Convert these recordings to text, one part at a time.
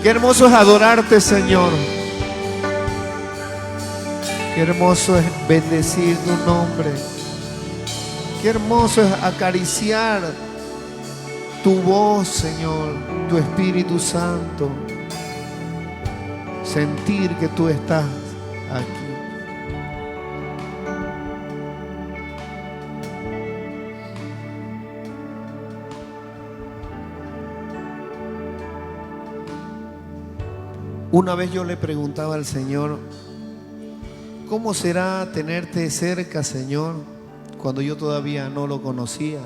Qué hermoso es adorarte, Señor. Qué hermoso es bendecir tu nombre. Qué hermoso es acariciar tu voz, Señor, tu Espíritu Santo. Sentir que tú estás aquí. Una vez yo le preguntaba al Señor, ¿cómo será tenerte cerca, Señor? Cuando yo todavía no lo conocía.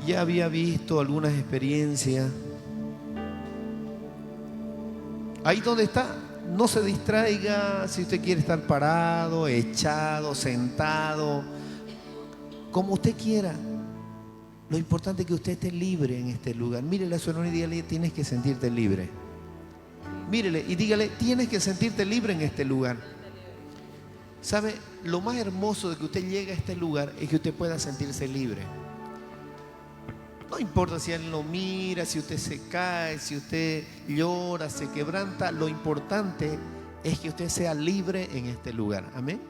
Ya había visto algunas experiencias. Ahí donde está, no se distraiga si usted quiere estar parado, echado, sentado, como usted quiera. Lo importante es que usted esté libre en este lugar. Mírele a su hermano y dígale, tienes que sentirte libre. Mírele y dígale, tienes que sentirte libre en este lugar. ¿Sabe? Lo más hermoso de que usted llegue a este lugar es que usted pueda sentirse libre. No importa si él lo mira, si usted se cae, si usted llora, se quebranta. Lo importante es que usted sea libre en este lugar. Amén.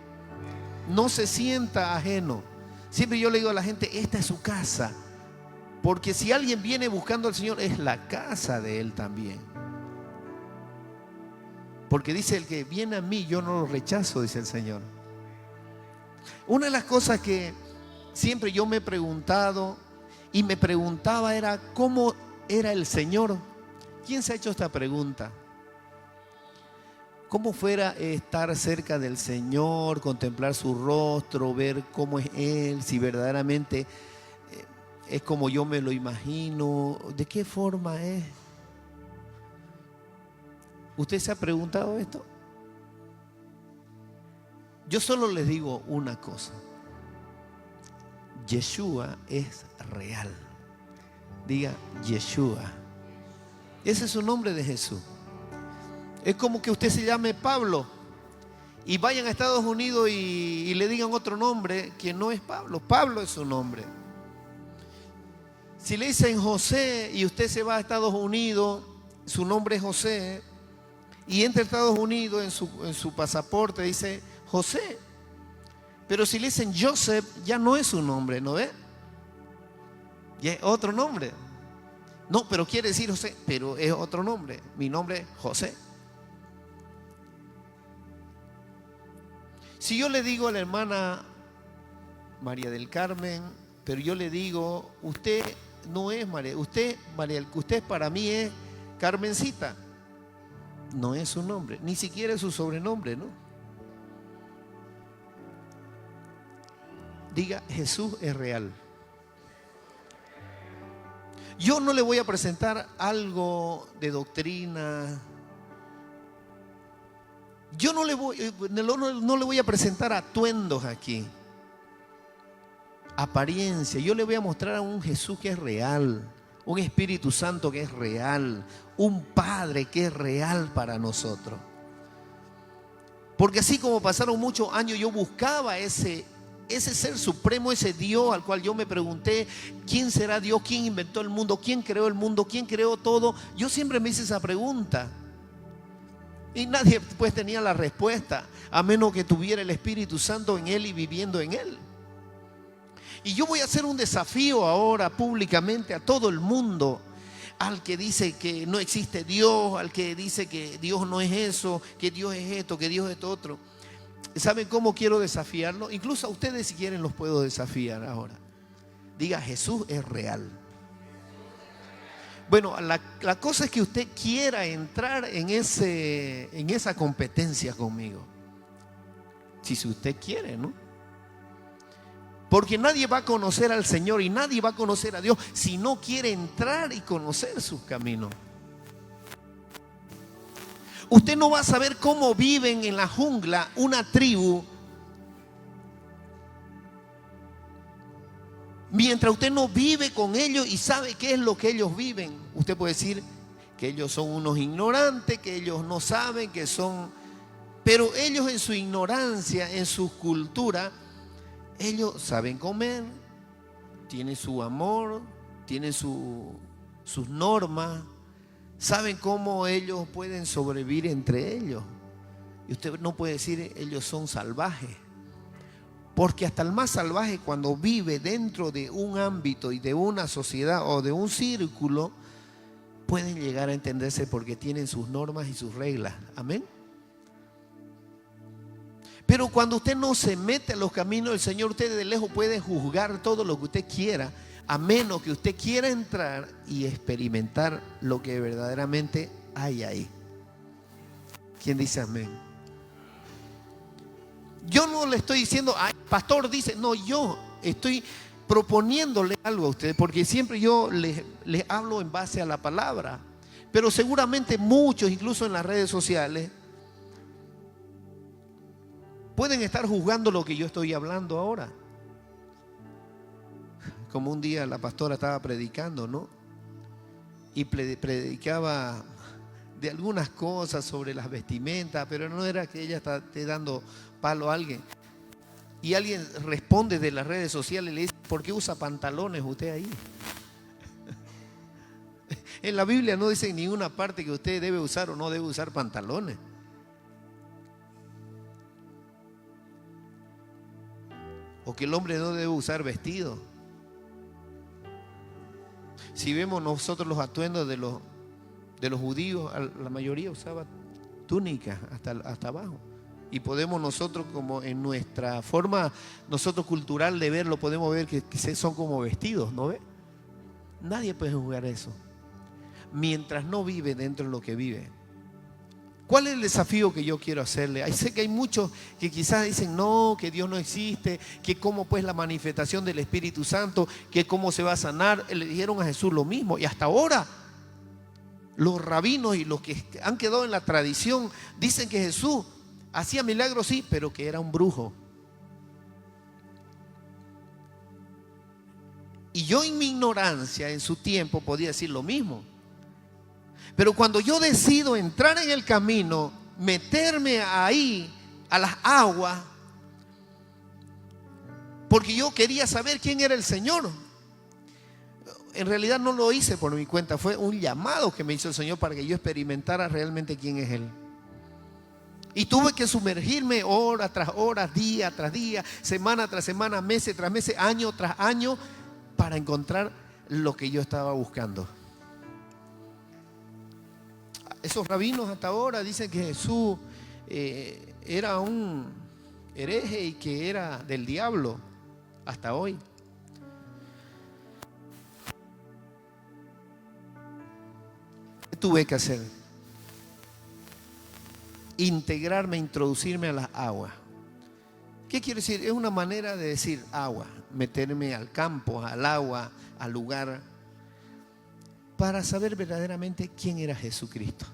No se sienta ajeno. Siempre yo le digo a la gente, esta es su casa. Porque si alguien viene buscando al Señor, es la casa de Él también. Porque dice, el que viene a mí, yo no lo rechazo, dice el Señor. Una de las cosas que siempre yo me he preguntado y me preguntaba era, ¿cómo era el Señor? ¿Quién se ha hecho esta pregunta? ¿Cómo fuera estar cerca del Señor, contemplar su rostro, ver cómo es Él, si verdaderamente es como yo me lo imagino? ¿De qué forma es? ¿Usted se ha preguntado esto? Yo solo les digo una cosa. Yeshua es real. Diga Yeshua. Ese es su nombre de Jesús. Es como que usted se llame Pablo y vayan a Estados Unidos y le digan otro nombre que no es Pablo. Pablo es su nombre. Si le dicen José y usted se va a Estados Unidos, su nombre es José, y entra a Estados Unidos en su pasaporte dice José. Pero si le dicen Joseph, ya no es su nombre, ¿no ve? Ya es otro nombre. No, pero quiere decir José, pero es otro nombre. Mi nombre es José. Si yo le digo a la hermana María del Carmen, pero yo le digo, usted no es María, usted para mí es Carmencita. No es su nombre, ni siquiera es su sobrenombre, ¿no? Diga, Jesús es real. Yo no le voy a presentar algo de doctrina. Yo no le voy a presentar atuendos aquí. Apariencia. Yo le voy a mostrar a un Jesús que es real. Un Espíritu Santo que es real. Un Padre que es real para nosotros. Porque así como pasaron muchos años, yo buscaba ese ser supremo, ese Dios al cual yo me pregunté, ¿quién será Dios? ¿Quién inventó el mundo? ¿Quién creó el mundo? ¿Quién creó todo? Yo siempre me hice esa pregunta. Y nadie pues tenía la respuesta, a menos que tuviera el Espíritu Santo en él y viviendo en él. Y yo voy a hacer un desafío ahora públicamente a todo el mundo, al que dice que no existe Dios, al que dice que Dios no es eso, que Dios es esto, que Dios es esto otro. ¿Saben cómo quiero desafiarlo? Incluso a ustedes, si quieren, los puedo desafiar ahora. Diga, Jesús es real. Bueno, la cosa es que usted quiera entrar en esa competencia conmigo. Si usted quiere, ¿no? Porque nadie va a conocer al Señor y nadie va a conocer a Dios si no quiere entrar y conocer sus caminos. Usted no va a saber cómo viven en la jungla una tribu mientras usted no vive con ellos y sabe qué es lo que ellos viven. Usted puede decir que ellos son unos ignorantes, que ellos no saben, que son... Pero ellos en su ignorancia, en su cultura, ellos saben comer, tienen su amor, tienen sus normas, ¿Saben cómo ellos pueden sobrevivir entre ellos? Y usted no puede decir ellos son salvajes. Porque hasta el más salvaje, cuando vive dentro de un ámbito y de una sociedad o de un círculo, pueden llegar a entenderse porque tienen sus normas y sus reglas. Amén. Pero cuando usted no se mete a los caminos del Señor, usted de lejos puede juzgar todo lo que usted quiera, a menos que usted quiera entrar y experimentar lo que verdaderamente hay ahí. ¿Quién dice amén? Yo no le estoy diciendo, ay, pastor dice, no, yo estoy proponiéndole algo a ustedes, porque siempre yo les hablo en base a la palabra. Pero seguramente muchos, incluso en las redes sociales, pueden estar juzgando lo que yo estoy hablando ahora. Como un día la pastora estaba predicando, ¿no? Y predicaba de algunas cosas sobre las vestimentas, pero no era que ella esté dando palo a alguien. Y alguien responde de las redes sociales y le dice, ¿por qué usa pantalones usted ahí? En la Biblia no dice en ninguna parte que usted debe usar o no debe usar pantalones. O que el hombre no debe usar vestido. Si vemos nosotros los atuendos de los judíos, la mayoría usaba túnicas hasta abajo. Y podemos nosotros, como en nuestra forma nosotros cultural de verlo, podemos ver que son como vestidos, ¿no ve? Nadie puede juzgar eso mientras no vive dentro de lo que vive. ¿Cuál es el desafío que yo quiero hacerle? Sé que hay muchos que quizás dicen no, que Dios no existe, que cómo pues la manifestación del Espíritu Santo, que cómo se va a sanar. Le dijeron a Jesús lo mismo, y hasta ahora los rabinos y los que han quedado en la tradición dicen que Jesús hacía milagros, sí, pero que era un brujo. Y yo en mi ignorancia en su tiempo podía decir lo mismo. Pero cuando yo decido entrar en el camino, meterme ahí a las aguas, porque yo quería saber quién era el Señor. En realidad no lo hice por mi cuenta, fue un llamado que me hizo el Señor para que yo experimentara realmente quién es Él. Y tuve que sumergirme hora tras hora, día tras día, semana tras semana, meses tras meses, año tras año, para encontrar lo que yo estaba buscando. Esos rabinos hasta ahora dicen que Jesús era un hereje y que era del diablo hasta hoy. ¿Qué tuve que hacer? Integrarme, introducirme a las aguas. ¿Qué quiere decir? Es una manera de decir agua, meterme al campo, al agua, al lugar, para saber verdaderamente quién era Jesucristo.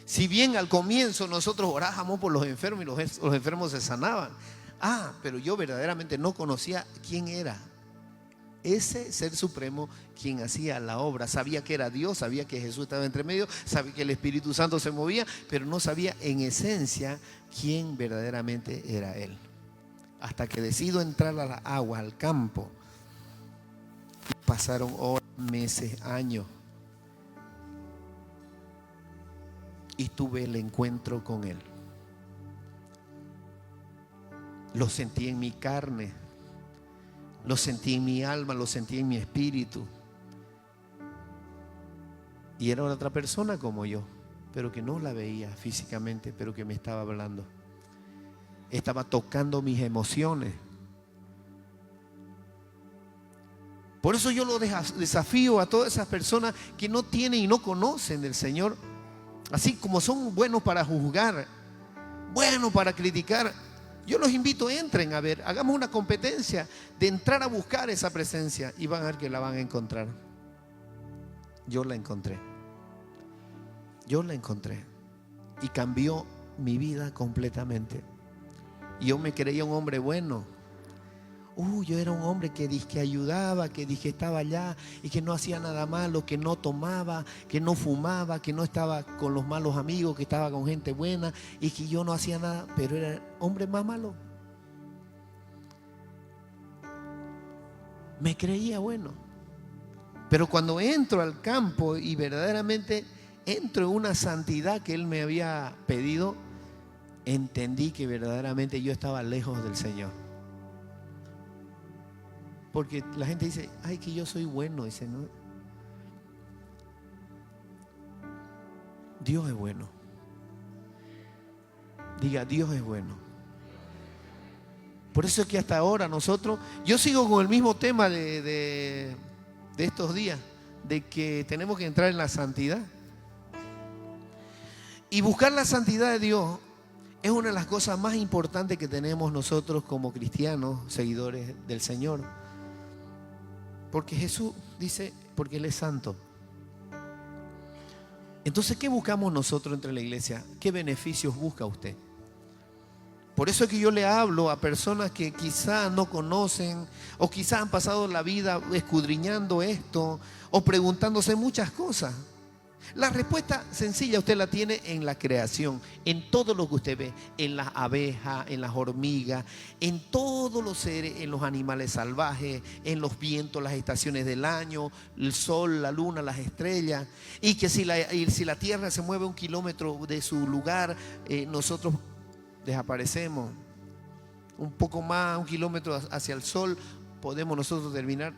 Si bien al comienzo nosotros orábamos por los enfermos y los enfermos se sanaban, pero yo verdaderamente no conocía quién era ese ser supremo quien hacía la obra. Sabía que era Dios, sabía que Jesús estaba entre medio, sabía que el Espíritu Santo se movía, pero no sabía en esencia quién verdaderamente era Él. Hasta que decido entrar a la agua, al campo. Pasaron horas, meses, años, y tuve el encuentro con Él. Lo sentí en mi carne, lo sentí en mi alma, lo sentí en mi espíritu. Y era otra persona como yo, pero que no la veía físicamente, pero que me estaba hablando. Estaba tocando mis emociones. Por eso yo lo desafío a todas esas personas que no tienen y no conocen del Señor. Así como son buenos para juzgar, buenos para criticar, yo los invito, entren a ver, hagamos una competencia de entrar a buscar esa presencia y van a ver que la van a encontrar. Yo la encontré. Yo la encontré y cambió mi vida completamente. Yo me creía un hombre bueno. Yo era un hombre que dije que ayudaba, que dije estaba allá y que no hacía nada malo, que no tomaba, que no fumaba, que no estaba con los malos amigos, que estaba con gente buena y que yo no hacía nada, pero era el hombre más malo. Me creía bueno, Pero cuando entro al campo y verdaderamente entro en una santidad que Él me había pedido, entendí que verdaderamente yo estaba lejos del Señor. Porque la gente dice, ay, que yo soy bueno. Dice, no. Dios es bueno. Diga, Dios es bueno. Por eso es que hasta ahora nosotros, yo sigo con el mismo tema de estos días, de que tenemos que entrar en la santidad. Y buscar la santidad de Dios es una de las cosas más importantes que tenemos nosotros como cristianos, seguidores del Señor. Porque Jesús dice, porque Él es santo. Entonces, ¿qué buscamos nosotros entre la iglesia? ¿Qué beneficios busca usted? Por eso es que yo le hablo a personas que quizás no conocen o quizás han pasado la vida escudriñando esto o preguntándose muchas cosas. La respuesta sencilla usted la tiene en la creación, en todo lo que usted ve, en las abejas, en las hormigas, en todos los seres, en los animales salvajes, en los vientos, las estaciones del año, el sol, la luna, las estrellas. Y que si la tierra se mueve 1 kilómetro de su lugar, nosotros desaparecemos. Un poco más, 1 kilómetro hacia el sol, podemos nosotros terminar,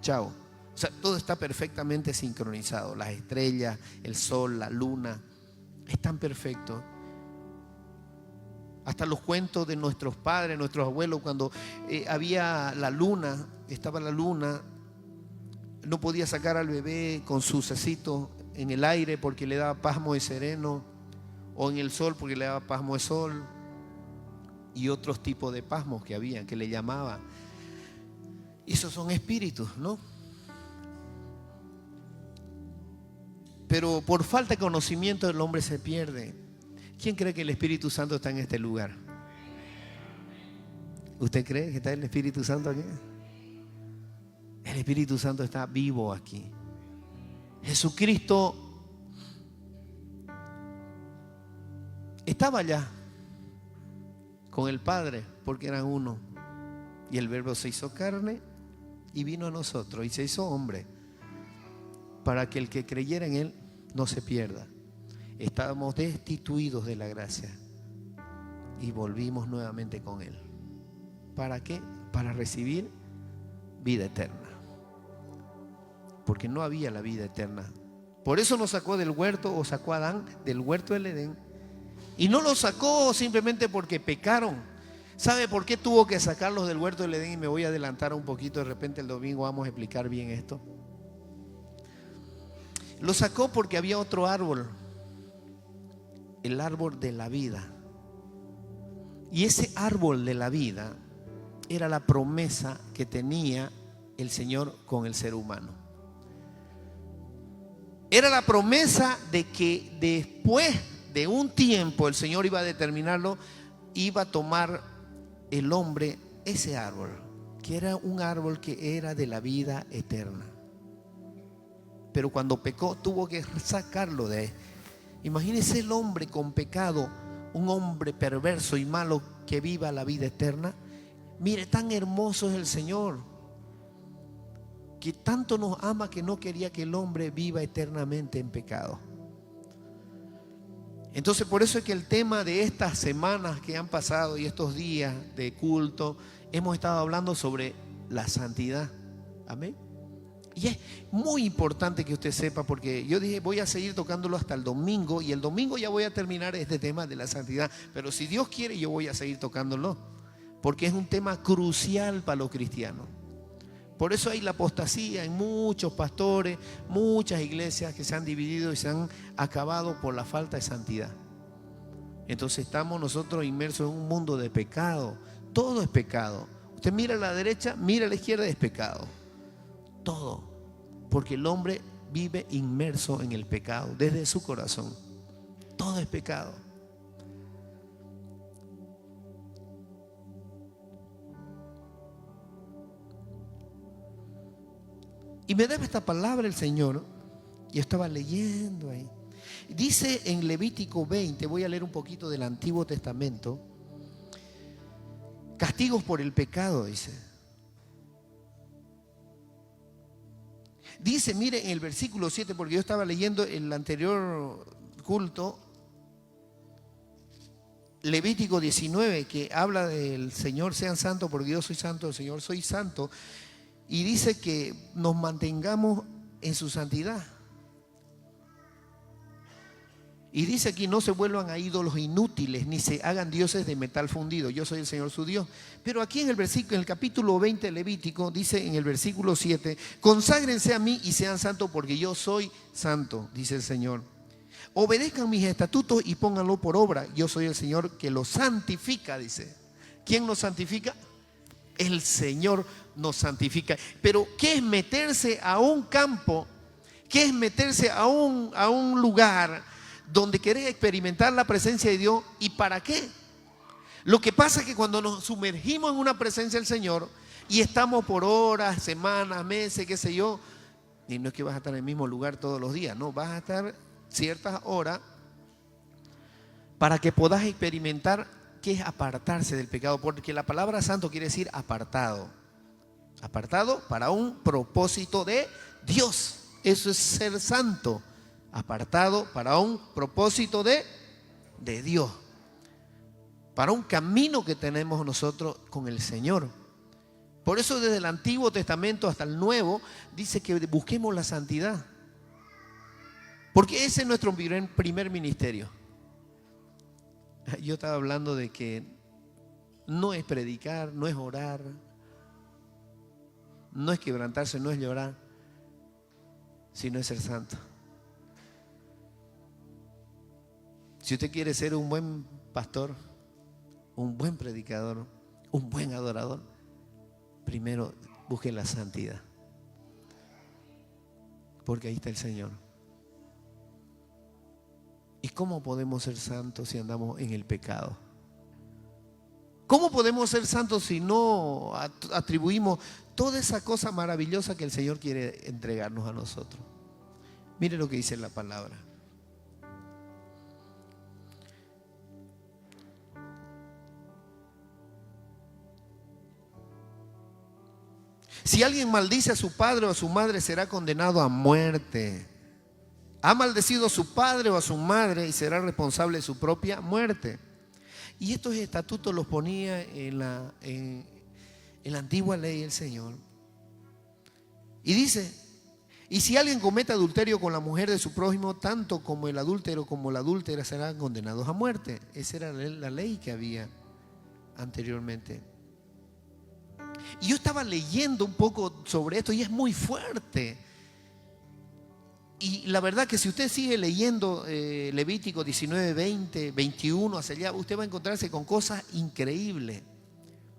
chao. O sea, todo está perfectamente sincronizado. Las estrellas, el sol, la luna, están perfectos. Hasta los cuentos de nuestros padres, nuestros abuelos, cuando había la luna, estaba la luna, no podía sacar al bebé con su cecito en el aire porque le daba pasmo de sereno, o en el sol porque le daba pasmo de sol, y otros tipos de pasmos que había, que le llamaban. Esos son espíritus, ¿no? Pero por falta de conocimiento el hombre se pierde. ¿Quién cree que el Espíritu Santo está en este lugar? ¿Usted cree que está el Espíritu Santo aquí? El Espíritu Santo está vivo aquí. Jesucristo estaba allá con el Padre porque eran uno. Y el Verbo se hizo carne y vino a nosotros y se hizo hombre, para que el que creyera en Él no se pierda. Estábamos destituidos de la gracia y volvimos nuevamente con Él. ¿Para qué? Para recibir vida eterna. Porque no había la vida eterna. Por eso nos sacó del huerto, o sacó a Adán del huerto del Edén. Y no lo sacó simplemente porque pecaron. ¿Sabe por qué tuvo que sacarlos del huerto del Edén? Y me voy a adelantar un poquito, de repente el domingo vamos a explicar bien esto. Lo sacó porque había otro árbol, el árbol de la vida. Y ese árbol de la vida era la promesa que tenía el Señor con el ser humano. Era la promesa de que después de un tiempo el Señor iba a determinarlo, iba a tomar el hombre ese árbol, que era un árbol que era de la vida eterna. Pero cuando pecó tuvo que sacarlo de ahí. Imagínese el hombre con pecado, un hombre perverso y malo que viva la vida eterna. Mire, tan hermoso es el Señor, que tanto nos ama que no quería que el hombre viva eternamente en pecado. Entonces, por eso es que el tema de estas semanas que han pasado y estos días de culto, hemos estado hablando sobre la santidad. Amén. Y es muy importante que usted sepa, porque yo dije voy a seguir tocándolo hasta el domingo, y el domingo ya voy a terminar este tema de la santidad, pero si Dios quiere yo voy a seguir tocándolo, porque es un tema crucial para los cristianos. Por eso hay la apostasía en muchos pastores, muchas iglesias que se han dividido y se han acabado por la falta de santidad. Entonces estamos nosotros inmersos en un mundo de pecado. Todo es pecado. Usted mira a la derecha, mira a la izquierda, es pecado. Todo, porque el hombre vive inmerso en el pecado desde su corazón. Todo es pecado. Y me debe esta palabra el Señor. Yo estaba leyendo ahí. Dice en Levítico 20, voy a leer un poquito del Antiguo Testamento. Castigos por el pecado, dice. Dice, mire en el versículo 7, porque yo estaba leyendo el anterior culto, Levítico 19, que habla del Señor sean santos porque yo soy santo, el Señor soy santo, y dice que nos mantengamos en su santidad. Y dice aquí, no se vuelvan a ídolos inútiles, ni se hagan dioses de metal fundido. Yo soy el Señor su Dios. Pero aquí en el capítulo 20 de Levítico, dice en el versículo 7, conságrense a mí y sean santos porque yo soy santo, dice el Señor. Obedezcan mis estatutos y pónganlo por obra. Yo soy el Señor que los santifica, dice. ¿Quién nos santifica? El Señor nos santifica. Pero ¿qué es meterse a un campo? ¿Qué es meterse a un lugar donde querés experimentar la presencia de Dios? ¿Y para qué? Lo que pasa es que cuando nos sumergimos en una presencia del Señor y estamos por horas, semanas, meses, qué sé yo, y no es que vas a estar en el mismo lugar todos los días, no, vas a estar ciertas horas para que puedas experimentar qué es apartarse del pecado, porque la palabra santo quiere decir apartado. Apartado para un propósito de Dios. Eso es ser santo. Apartado para un propósito de Dios, para un camino que tenemos nosotros con el Señor. Por eso desde el Antiguo Testamento hasta el Nuevo dice que busquemos la santidad, porque ese es nuestro primer ministerio. Yo estaba hablando de que no es predicar, no es orar, no es quebrantarse, no es llorar, sino es ser santo. Si usted quiere ser un buen pastor, un buen predicador, un buen adorador, primero busque la santidad, porque ahí está el Señor. ¿Y cómo podemos ser santos si andamos en el pecado? ¿Cómo podemos ser santos si no atribuimos toda esa cosa maravillosa que el Señor quiere entregarnos a nosotros? Mire lo que dice la palabra. Si alguien maldice a su padre o a su madre, será condenado a muerte. Ha maldecido a su padre o a su madre y será responsable de su propia muerte. Y estos estatutos los ponía en la antigua ley del Señor. Y dice, y si alguien comete adulterio con la mujer de su prójimo, tanto como el adúltero como la adúltera serán condenados a muerte. Esa era la ley que había anteriormente. Y yo estaba leyendo un poco sobre esto y es muy fuerte. Y la verdad que si usted sigue leyendo Levítico 19, 20, 21 hacia allá, usted va a encontrarse con cosas increíbles.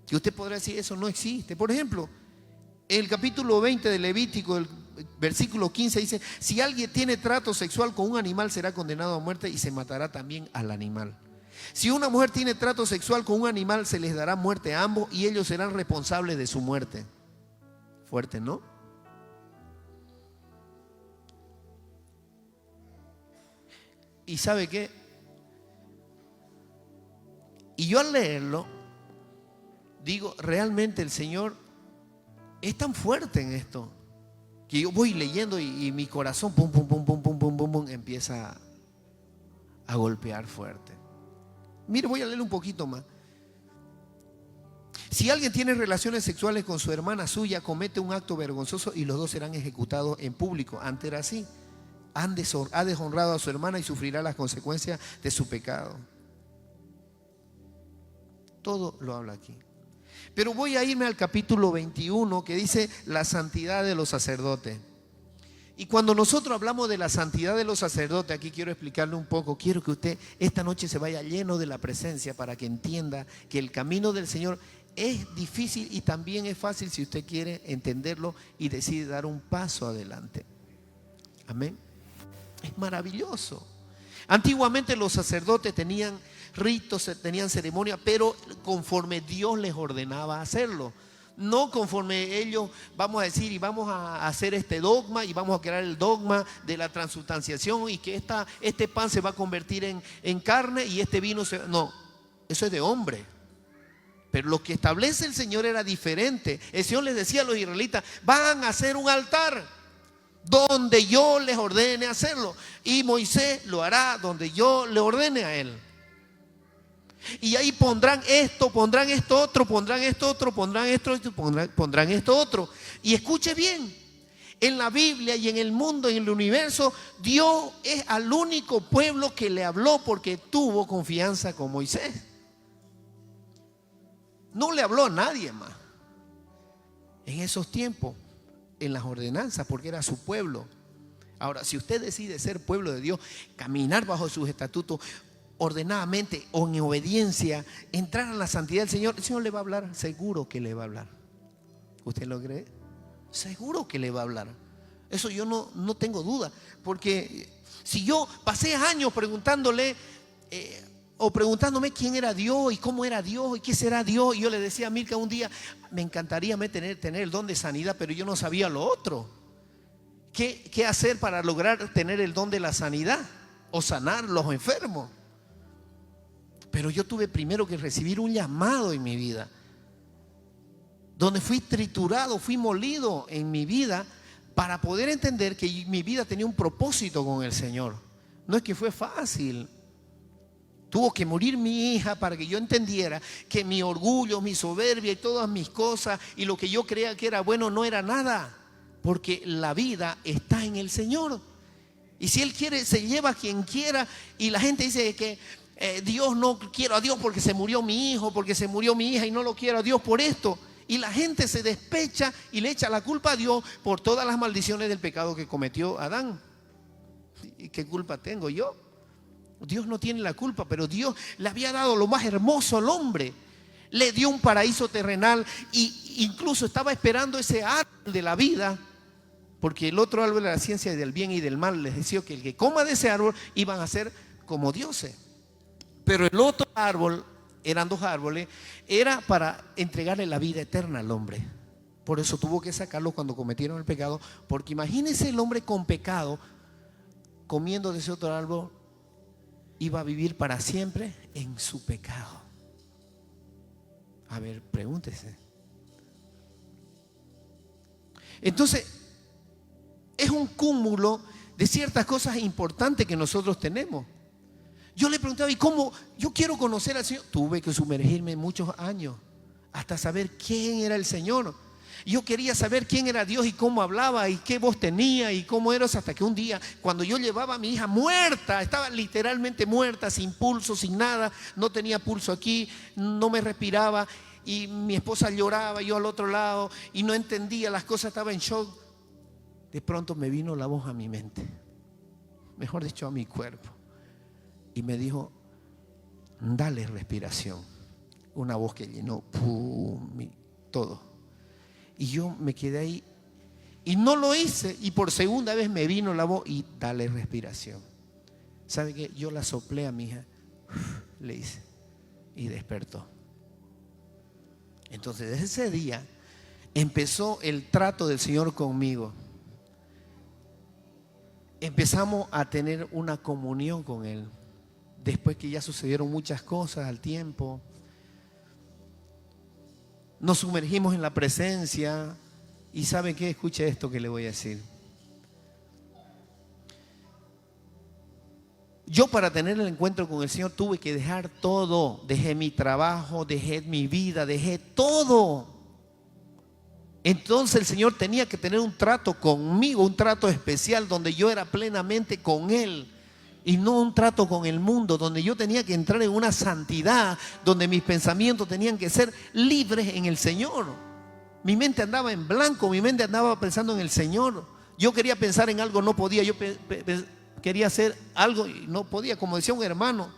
Que usted podrá decir, eso no existe. Por ejemplo, el capítulo 20 de Levítico, el versículo 15 dice, si alguien tiene trato sexual con un animal será condenado a muerte y se matará también al animal. Si una mujer tiene trato sexual con un animal, se les dará muerte a ambos y ellos serán responsables de su muerte. Fuerte, ¿no? ¿Y sabe qué? Y yo al leerlo, digo, realmente el Señor es tan fuerte en esto, que yo voy leyendo y mi corazón, pum, pum, pum, pum, pum, pum, pum, pum, empieza a golpear fuerte. Mire, voy a leer un poquito más. Si alguien tiene relaciones sexuales con su hermana suya, comete un acto vergonzoso y los dos serán ejecutados en público. Antes era así. Ha deshonrado a su hermana y sufrirá las consecuencias de su pecado. Todo lo habla aquí. Pero voy a irme al capítulo 21 que dice la santidad de los sacerdotes. Y cuando nosotros hablamos de la santidad de los sacerdotes, aquí quiero explicarle un poco. Quiero que usted esta noche se vaya lleno de la presencia para que entienda que el camino del Señor es difícil y también es fácil si usted quiere entenderlo y decide dar un paso adelante. Amén. Es maravilloso. Antiguamente los sacerdotes tenían ritos, tenían ceremonias, pero conforme Dios les ordenaba hacerlo. No conforme ellos, vamos a decir, y vamos a hacer este dogma y vamos a crear el dogma de la transubstanciación y que este pan se va a convertir en carne y este vino no, eso es de hombre. Pero lo que establece el Señor era diferente. El Señor les decía a los israelitas, van a hacer un altar. donde yo les ordene hacerlo. Y Moisés lo hará donde yo le ordene a él. Y ahí pondrán esto otro, pondrán esto otro, pondrán esto, pondrán esto otro. Y escuche bien, en la Biblia y en el mundo, en el universo, Dios es al único pueblo que le habló porque tuvo confianza con Moisés. No le habló a nadie más. En esos tiempos, en las ordenanzas, porque era su pueblo. Ahora, si usted decide ser pueblo de Dios, caminar bajo sus estatutos ordenadamente o en obediencia, entrar en la santidad del Señor, el Señor le va a hablar, seguro que le va a hablar. ¿Usted lo cree? Seguro que le va a hablar. Eso yo no tengo duda, porque si yo pasé años preguntándole o preguntándome quién era Dios y cómo era Dios y qué será Dios, y yo le decía a Milka un día, me encantaría tener el don de sanidad, pero yo no sabía lo otro. ¿Qué hacer para lograr tener el don de la sanidad o sanar los enfermos? Pero yo tuve primero que recibir un llamado en mi vida, donde fui triturado, fui molido en mi vida para poder entender que mi vida tenía un propósito con el Señor. No es que fue fácil. Tuvo que morir mi hija para que yo entendiera que mi orgullo, mi soberbia y todas mis cosas y lo que yo creía que era bueno no era nada, porque la vida está en el Señor. Y si Él quiere, se lleva a quien quiera. Y la gente dice que Dios, no quiero a Dios porque se murió mi hijo, porque se murió mi hija y no lo quiero a Dios por esto. Y la gente se despecha y le echa la culpa a Dios por todas las maldiciones del pecado que cometió Adán. ¿Y qué culpa tengo yo? Dios no tiene la culpa, pero Dios le había dado lo más hermoso al hombre. Le dio un paraíso terrenal e incluso estaba esperando ese árbol de la vida, porque el otro árbol de la ciencia del bien y del mal les decía que el que coma de ese árbol iban a ser como dioses. Pero el otro árbol, eran dos árboles, era para entregarle la vida eterna al hombre. Por eso tuvo que sacarlo cuando cometieron el pecado, porque imagínense el hombre con pecado comiendo de ese otro árbol, iba a vivir para siempre en su pecado. A ver, pregúntese. Entonces, es un cúmulo de ciertas cosas importantes que nosotros tenemos. Yo le preguntaba, ¿y cómo? Yo quiero conocer al Señor. Tuve que sumergirme muchos años hasta saber quién era el Señor. Yo quería saber quién era Dios y cómo hablaba y qué voz tenía y cómo era, hasta que un día, cuando yo llevaba a mi hija muerta, estaba literalmente muerta, sin pulso, sin nada, no tenía pulso aquí, no me respiraba, y mi esposa lloraba, yo al otro lado, y no entendía las cosas, estaba en shock. De pronto me vino la voz a mi mente, mejor dicho a mi cuerpo, y me dijo, dale respiración. Una voz que llenó todo. Y yo me quedé ahí y no lo hice, y por segunda vez me vino la voz y dale respiración. ¿Sabe qué? Yo la soplé a mi hija, le hice, y despertó. Entonces desde ese día empezó el trato del Señor conmigo. Empezamos a tener una comunión con Él. Después que ya sucedieron muchas cosas al tiempo, nos sumergimos en la presencia. Y ¿sabe qué? Escuche esto que le voy a decir. Yo, para tener el encuentro con el Señor, tuve que dejar todo. Dejé mi trabajo, dejé mi vida, dejé todo. Entonces el Señor tenía que tener un trato conmigo, un trato especial donde yo era plenamente con Él. Y no un trato con el mundo, donde yo tenía que entrar en una santidad, donde mis pensamientos tenían que ser libres en el Señor. Mi mente andaba en blanco, mi mente andaba pensando en el Señor. Yo quería pensar en algo, no podía. Yo quería hacer algo y no podía, como decía un hermano.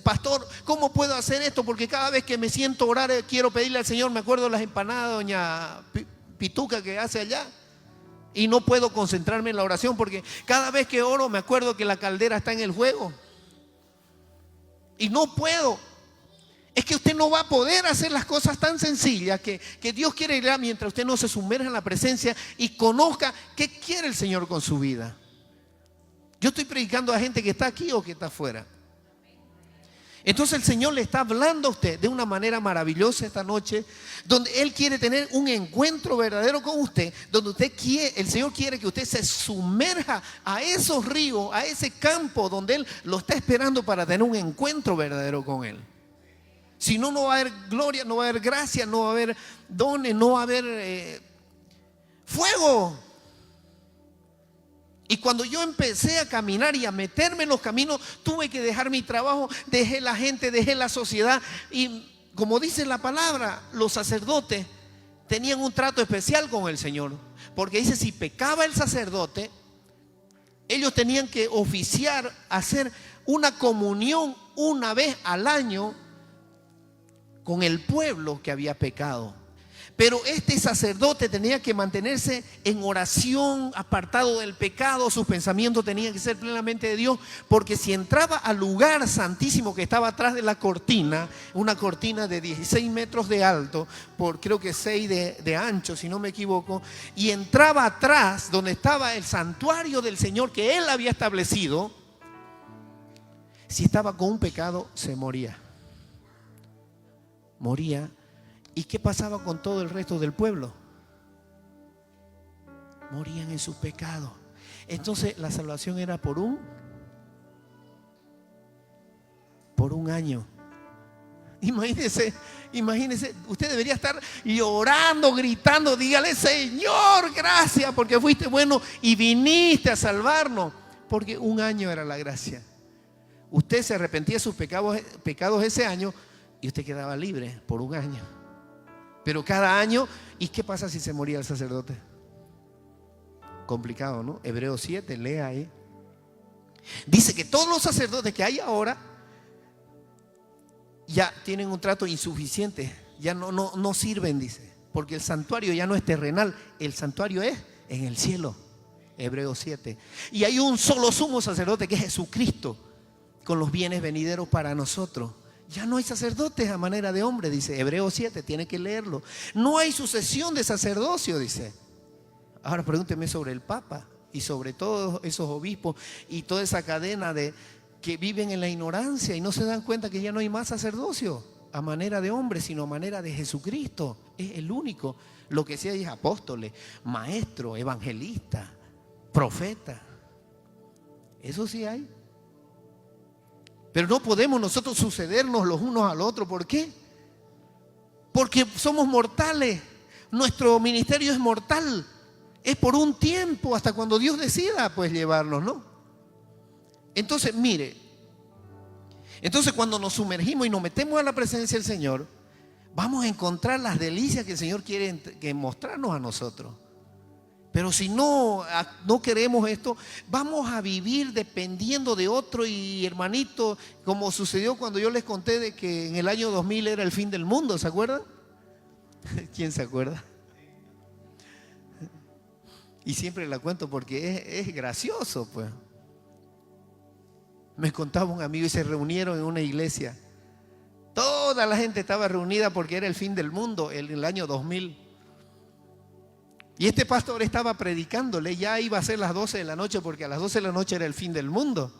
Pastor, ¿cómo puedo hacer esto? Porque cada vez que me siento a orar, quiero pedirle al Señor. Me acuerdo de las empanadas de doña Pituca que hace allá. Y no puedo concentrarme en la oración porque cada vez que oro me acuerdo que la caldera está en el fuego. Y no puedo. Es que usted no va a poder hacer las cosas tan sencillas que Dios quiere ir mientras usted no se sumerja en la presencia y conozca qué quiere el Señor con su vida. Yo estoy predicando a gente que está aquí o que está afuera. Entonces el Señor le está hablando a usted de una manera maravillosa esta noche, donde Él quiere tener un encuentro verdadero con usted, donde el Señor quiere que usted se sumerja a esos ríos, a ese campo donde Él lo está esperando para tener un encuentro verdadero con Él. Si no, no va a haber gloria, no va a haber gracia, no va a haber dones, no va a haber fuego. Y cuando yo empecé a caminar y a meterme en los caminos, tuve que dejar mi trabajo, dejé la gente, dejé la sociedad. Y como dice la palabra, los sacerdotes tenían un trato especial con el Señor. Porque dice, si pecaba el sacerdote, ellos tenían que oficiar, hacer una comunión una vez al año con el pueblo que había pecado. Pero este sacerdote tenía que mantenerse en oración, apartado del pecado. Sus pensamientos tenían que ser plenamente de Dios, porque si entraba al lugar santísimo que estaba atrás de la cortina, una cortina de 16 metros de alto, por creo que 6 de ancho, si no me equivoco, y entraba atrás donde estaba el santuario del Señor que Él había establecido, si estaba con un pecado, se moría. Moría. ¿Y qué pasaba con todo el resto del pueblo? Morían en sus pecados. Entonces la salvación era por un año. Imagínese, usted debería estar llorando, gritando, dígale: Señor, gracias porque fuiste bueno y viniste a salvarnos. Porque un año era la gracia. Usted se arrepentía de sus pecados ese año y usted quedaba libre por un año. Pero cada año, ¿y qué pasa si se moría el sacerdote? Complicado, ¿no? Hebreos 7, lea ahí. Dice que todos los sacerdotes que hay ahora ya tienen un trato insuficiente, ya no sirven, dice, porque el santuario ya no es terrenal, el santuario es en el cielo. Hebreos 7. Y hay un solo sumo sacerdote que es Jesucristo, con los bienes venideros para nosotros. Ya no hay sacerdotes a manera de hombre, dice Hebreos 7, tiene que leerlo. No hay sucesión de sacerdocio, dice. Ahora pregúnteme sobre el Papa y sobre todos esos obispos y toda esa cadena de que viven en la ignorancia y no se dan cuenta que ya no hay más sacerdocio a manera de hombre, sino a manera de Jesucristo. Es el único. Lo que sí hay es apóstoles, maestros, evangelistas, profetas. Eso sí hay. Pero no podemos nosotros sucedernos los unos al otro. ¿Por qué? Porque somos mortales. Nuestro ministerio es mortal. Es por un tiempo hasta cuando Dios decida pues llevarnos, ¿no? Entonces, mire. Entonces cuando nos sumergimos y nos metemos a la presencia del Señor, vamos a encontrar las delicias que el Señor quiere mostrarnos a nosotros. Pero si no queremos esto, vamos a vivir dependiendo de otro. Y hermanito, como sucedió cuando yo les conté de que en el año 2000 era el fin del mundo, ¿se acuerdan? ¿Quién se acuerda? Y siempre la cuento porque es gracioso, pues. Me contaba un amigo y se reunieron en una iglesia. Toda la gente estaba reunida porque era el fin del mundo en el año 2000. Y este pastor estaba predicándole, ya iba a ser las 12 de la noche porque a las 12 de la noche era el fin del mundo.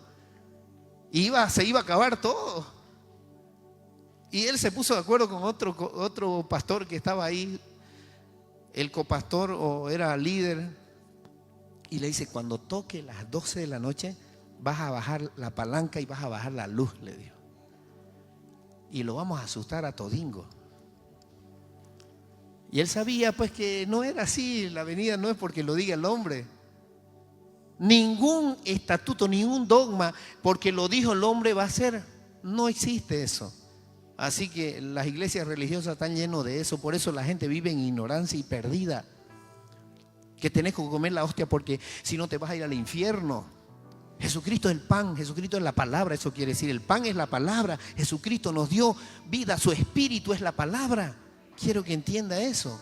Se iba a acabar todo. Y él se puso de acuerdo con otro pastor que estaba ahí, el copastor o era líder. Y le dice: cuando toque las 12 de la noche vas a bajar la palanca y vas a bajar la luz, le dijo. Y lo vamos a asustar a todingo. Y él sabía pues que no era así, la venida no es porque lo diga el hombre. Ningún estatuto, ningún dogma, porque lo dijo el hombre va a ser. No existe eso. Así que las iglesias religiosas están llenas de eso. Por eso la gente vive en ignorancia y perdida. Que tenés que comer la hostia porque si no te vas a ir al infierno. Jesucristo es el pan, Jesucristo es la palabra, eso quiere decir. El pan es la palabra. Jesucristo nos dio vida, su espíritu es la palabra. Quiero que entienda eso.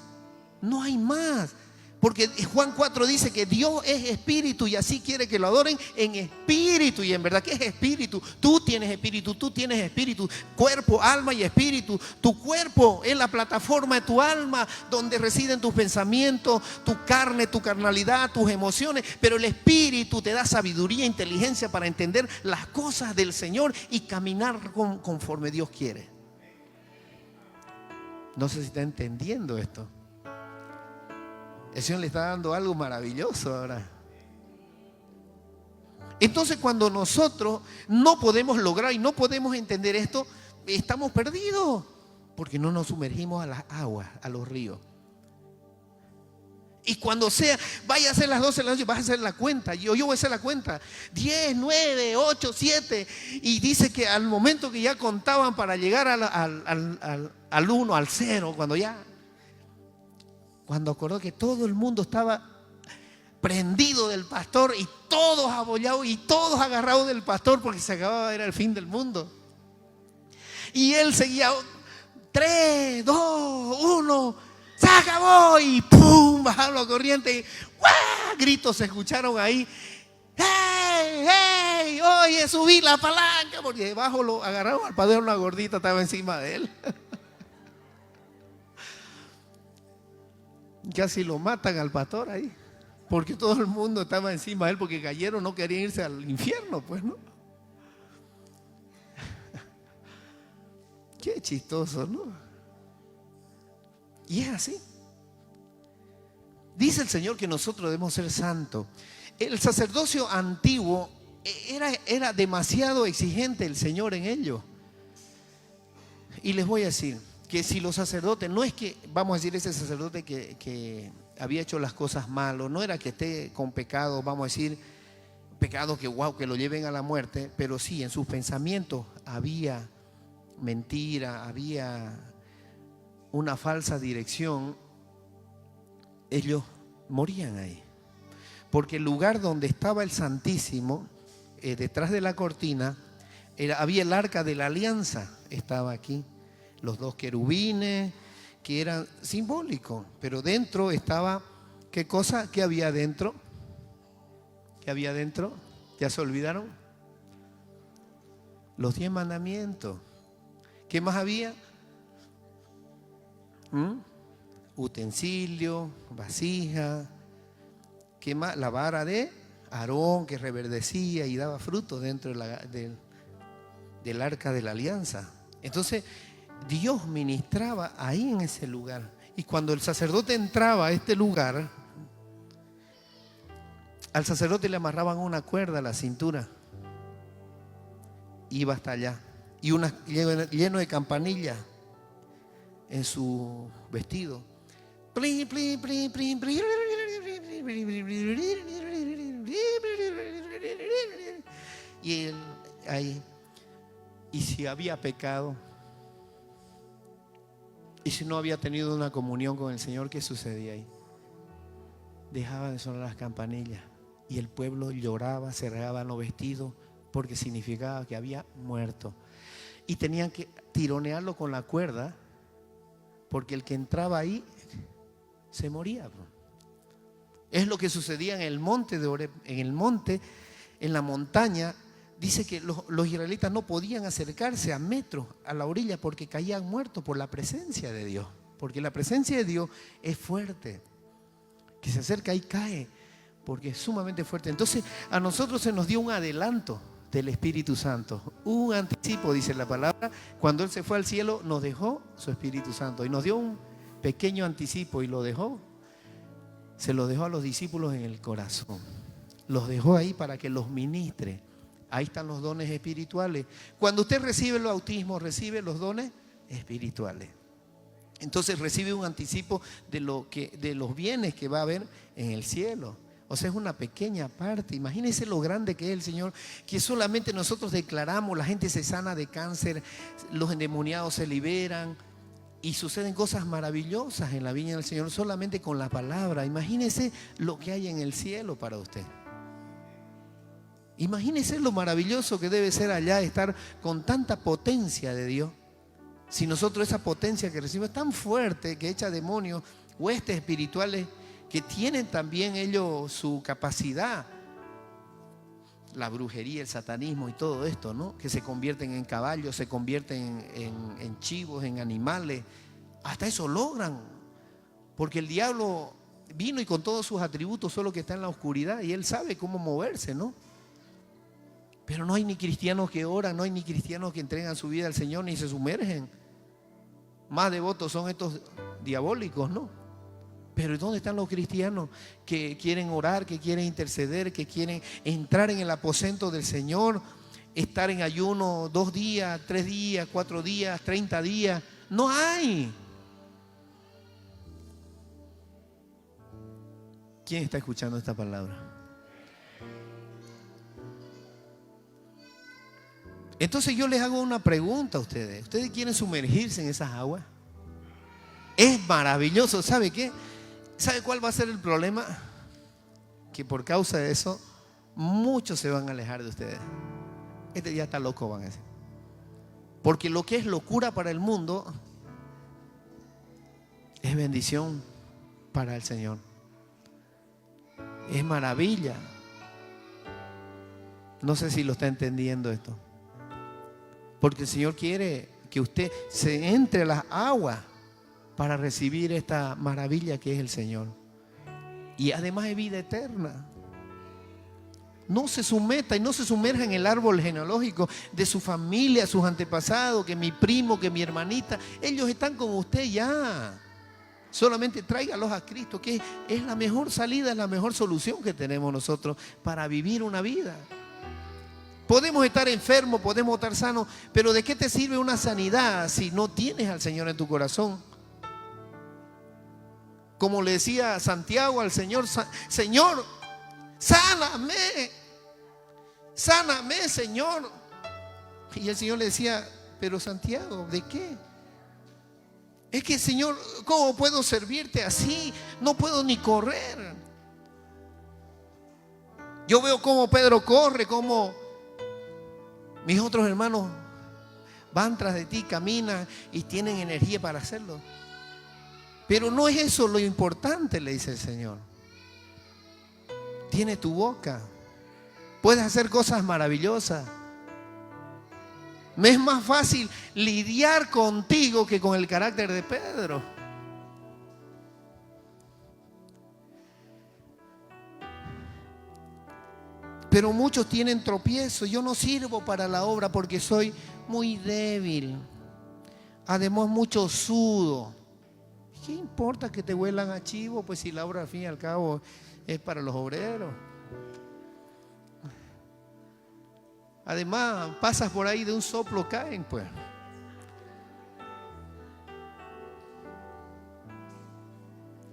No hay más. Porque Juan 4 dice que Dios es espíritu y así quiere que lo adoren en espíritu y en verdad. ¿Qué es espíritu? Tú tienes espíritu, cuerpo, alma y espíritu. Tu cuerpo es la plataforma de tu alma donde residen tus pensamientos, tu carne, tu carnalidad, tus emociones. Pero el espíritu te da sabiduría e inteligencia para entender las cosas del Señor y caminar conforme Dios quiere. No sé si está entendiendo esto. El Señor le está dando algo maravilloso ahora. Entonces, cuando nosotros no podemos lograr y no podemos entender esto, estamos perdidos. Porque no nos sumergimos a las aguas, a los ríos. Y cuando sea, vaya a ser las 12 de la noche, vas a hacer la cuenta. Yo voy a hacer la cuenta. 10, 9, 8, 7. Y dice que al momento que ya contaban para llegar al 1, al 0, cuando acordó que todo el mundo estaba prendido del pastor y todos abollados y todos agarrados del pastor porque se acababa, era el fin del mundo. Y él seguía, 3, 2, 1, se acabó y ¡pum! Bajaron la corriente. ¡Guau! Gritos se escucharon ahí. ¡Hey! ¡Hey! Oye, subí la palanca, porque debajo lo agarraron al padre, una gordita estaba encima de él. Casi lo matan al pastor ahí, porque todo el mundo estaba encima de él, porque cayeron, no querían irse al infierno, pues, ¿no? Qué chistoso, ¿no? Y es así. Dice el Señor que nosotros debemos ser santos. El sacerdocio antiguo era demasiado exigente el Señor en ello. Y les voy a decir que si los sacerdotes, no es que, vamos a decir, ese sacerdote que había hecho las cosas malas, no era que esté con pecado, vamos a decir, pecado que lo lleven a la muerte, pero sí, en sus pensamientos había mentira, había una falsa dirección, ellos morían ahí. Porque el lugar donde estaba el Santísimo, detrás de la cortina, había el arca de la alianza, estaba aquí. Los 2 querubines, que eran simbólicos, pero dentro estaba, ¿qué cosa? ¿Qué había dentro? ¿Qué había dentro? ¿Ya se olvidaron? Los 10 mandamientos. ¿Qué más había? Utensilio, vasija. ¿Qué más? La vara de Aarón que reverdecía y daba fruto dentro del arca de la alianza. Entonces, Dios ministraba ahí en ese lugar. Y cuando el sacerdote entraba a este lugar, al sacerdote le amarraban una cuerda a la cintura. Iba hasta allá. Y lleno de campanillas en su vestido. Y él ahí. Y si había pecado, y si no había tenido una comunión con el Señor, ¿qué sucedía ahí? Dejaban de sonar las campanillas y el pueblo lloraba, se regaban los vestidos porque significaba que había muerto. Y tenían que tironearlo con la cuerda porque el que entraba ahí se moría. Es lo que sucedía en el monte de Oreb, en la montaña. Dice que los israelitas no podían acercarse a metros a la orilla porque caían muertos por la presencia de Dios. Porque la presencia de Dios es fuerte. Que se acerca y cae porque es sumamente fuerte. Entonces a nosotros se nos dio un adelanto del Espíritu Santo. Un anticipo, dice la palabra. Cuando Él se fue al cielo nos dejó su Espíritu Santo. Y nos dio un pequeño anticipo y se lo dejó a los discípulos en el corazón. Los dejó ahí para que los ministre. Ahí están los dones espirituales. Cuando usted recibe el bautismo, recibe los dones espirituales. Entonces recibe un anticipo de los bienes que va a haber en el cielo. O sea, es una pequeña parte. Imagínense lo grande que es el Señor, que solamente nosotros declaramos, la gente se sana de cáncer, los endemoniados se liberan y suceden cosas maravillosas en la viña del Señor solamente con la palabra. Imagínense lo que hay en el cielo para usted. Imagínese lo maravilloso que debe ser allá estar con tanta potencia de Dios. Si nosotros esa potencia que recibimos es tan fuerte que echa demonios, huestes espirituales que tienen también ellos su capacidad. La brujería, el satanismo y todo esto, ¿no? Que se convierten en caballos, se convierten en chivos, en animales. Hasta eso logran. Porque el diablo vino y con todos sus atributos solo que está en la oscuridad y él sabe cómo moverse, ¿no? Pero no hay ni cristianos que oran, no hay ni cristianos que entregan su vida al Señor ni se sumergen. Más devotos son estos diabólicos, ¿no? Pero ¿dónde están los cristianos que quieren orar, que quieren interceder, que quieren entrar en el aposento del Señor, estar en ayuno 2 días, 3 días, 4 días, 30 días? No hay. ¿Quién está escuchando esta palabra? Entonces yo les hago una pregunta a ustedes. ¿Ustedes quieren sumergirse en esas aguas? Es maravilloso. ¿Sabe qué? ¿Sabe cuál va a ser el problema? Que por causa de eso, muchos se van a alejar de ustedes. Este día está loco, van a decir. Porque lo que es locura para el mundo es bendición para el Señor. Es maravilla. No sé si lo está entendiendo esto. Porque el Señor quiere que usted se entre a las aguas para recibir esta maravilla que es el Señor. Y además es vida eterna. No se someta y no se sumerja en el árbol genealógico de su familia, sus antepasados, que mi primo, que mi hermanita. Ellos están con usted ya. Solamente tráigalos a Cristo, que es la mejor salida, es la mejor solución que tenemos nosotros para vivir una vida. Podemos estar enfermos, podemos estar sanos, pero ¿de qué te sirve una sanidad si no tienes al Señor en tu corazón? Como le decía Santiago al Señor: Señor, sáname, sáname, Señor. Y el Señor le decía: pero Santiago, ¿de qué? Es que, Señor, ¿cómo puedo servirte así? No puedo ni correr. Yo veo cómo Pedro corre, cómo mis otros hermanos van tras de ti, caminan y tienen energía para hacerlo. Pero no es eso lo importante, le dice el Señor. Tiene tu boca. Puedes hacer cosas maravillosas. Me es más fácil lidiar contigo que con el carácter de Pedro. Pero muchos tienen tropiezos. Yo no sirvo para la obra porque soy muy débil. Además, mucho sudo. ¿Qué importa que te huelan a chivo? Pues si la obra al fin y al cabo es para los obreros. Además, pasas por ahí, de un soplo caen, pues.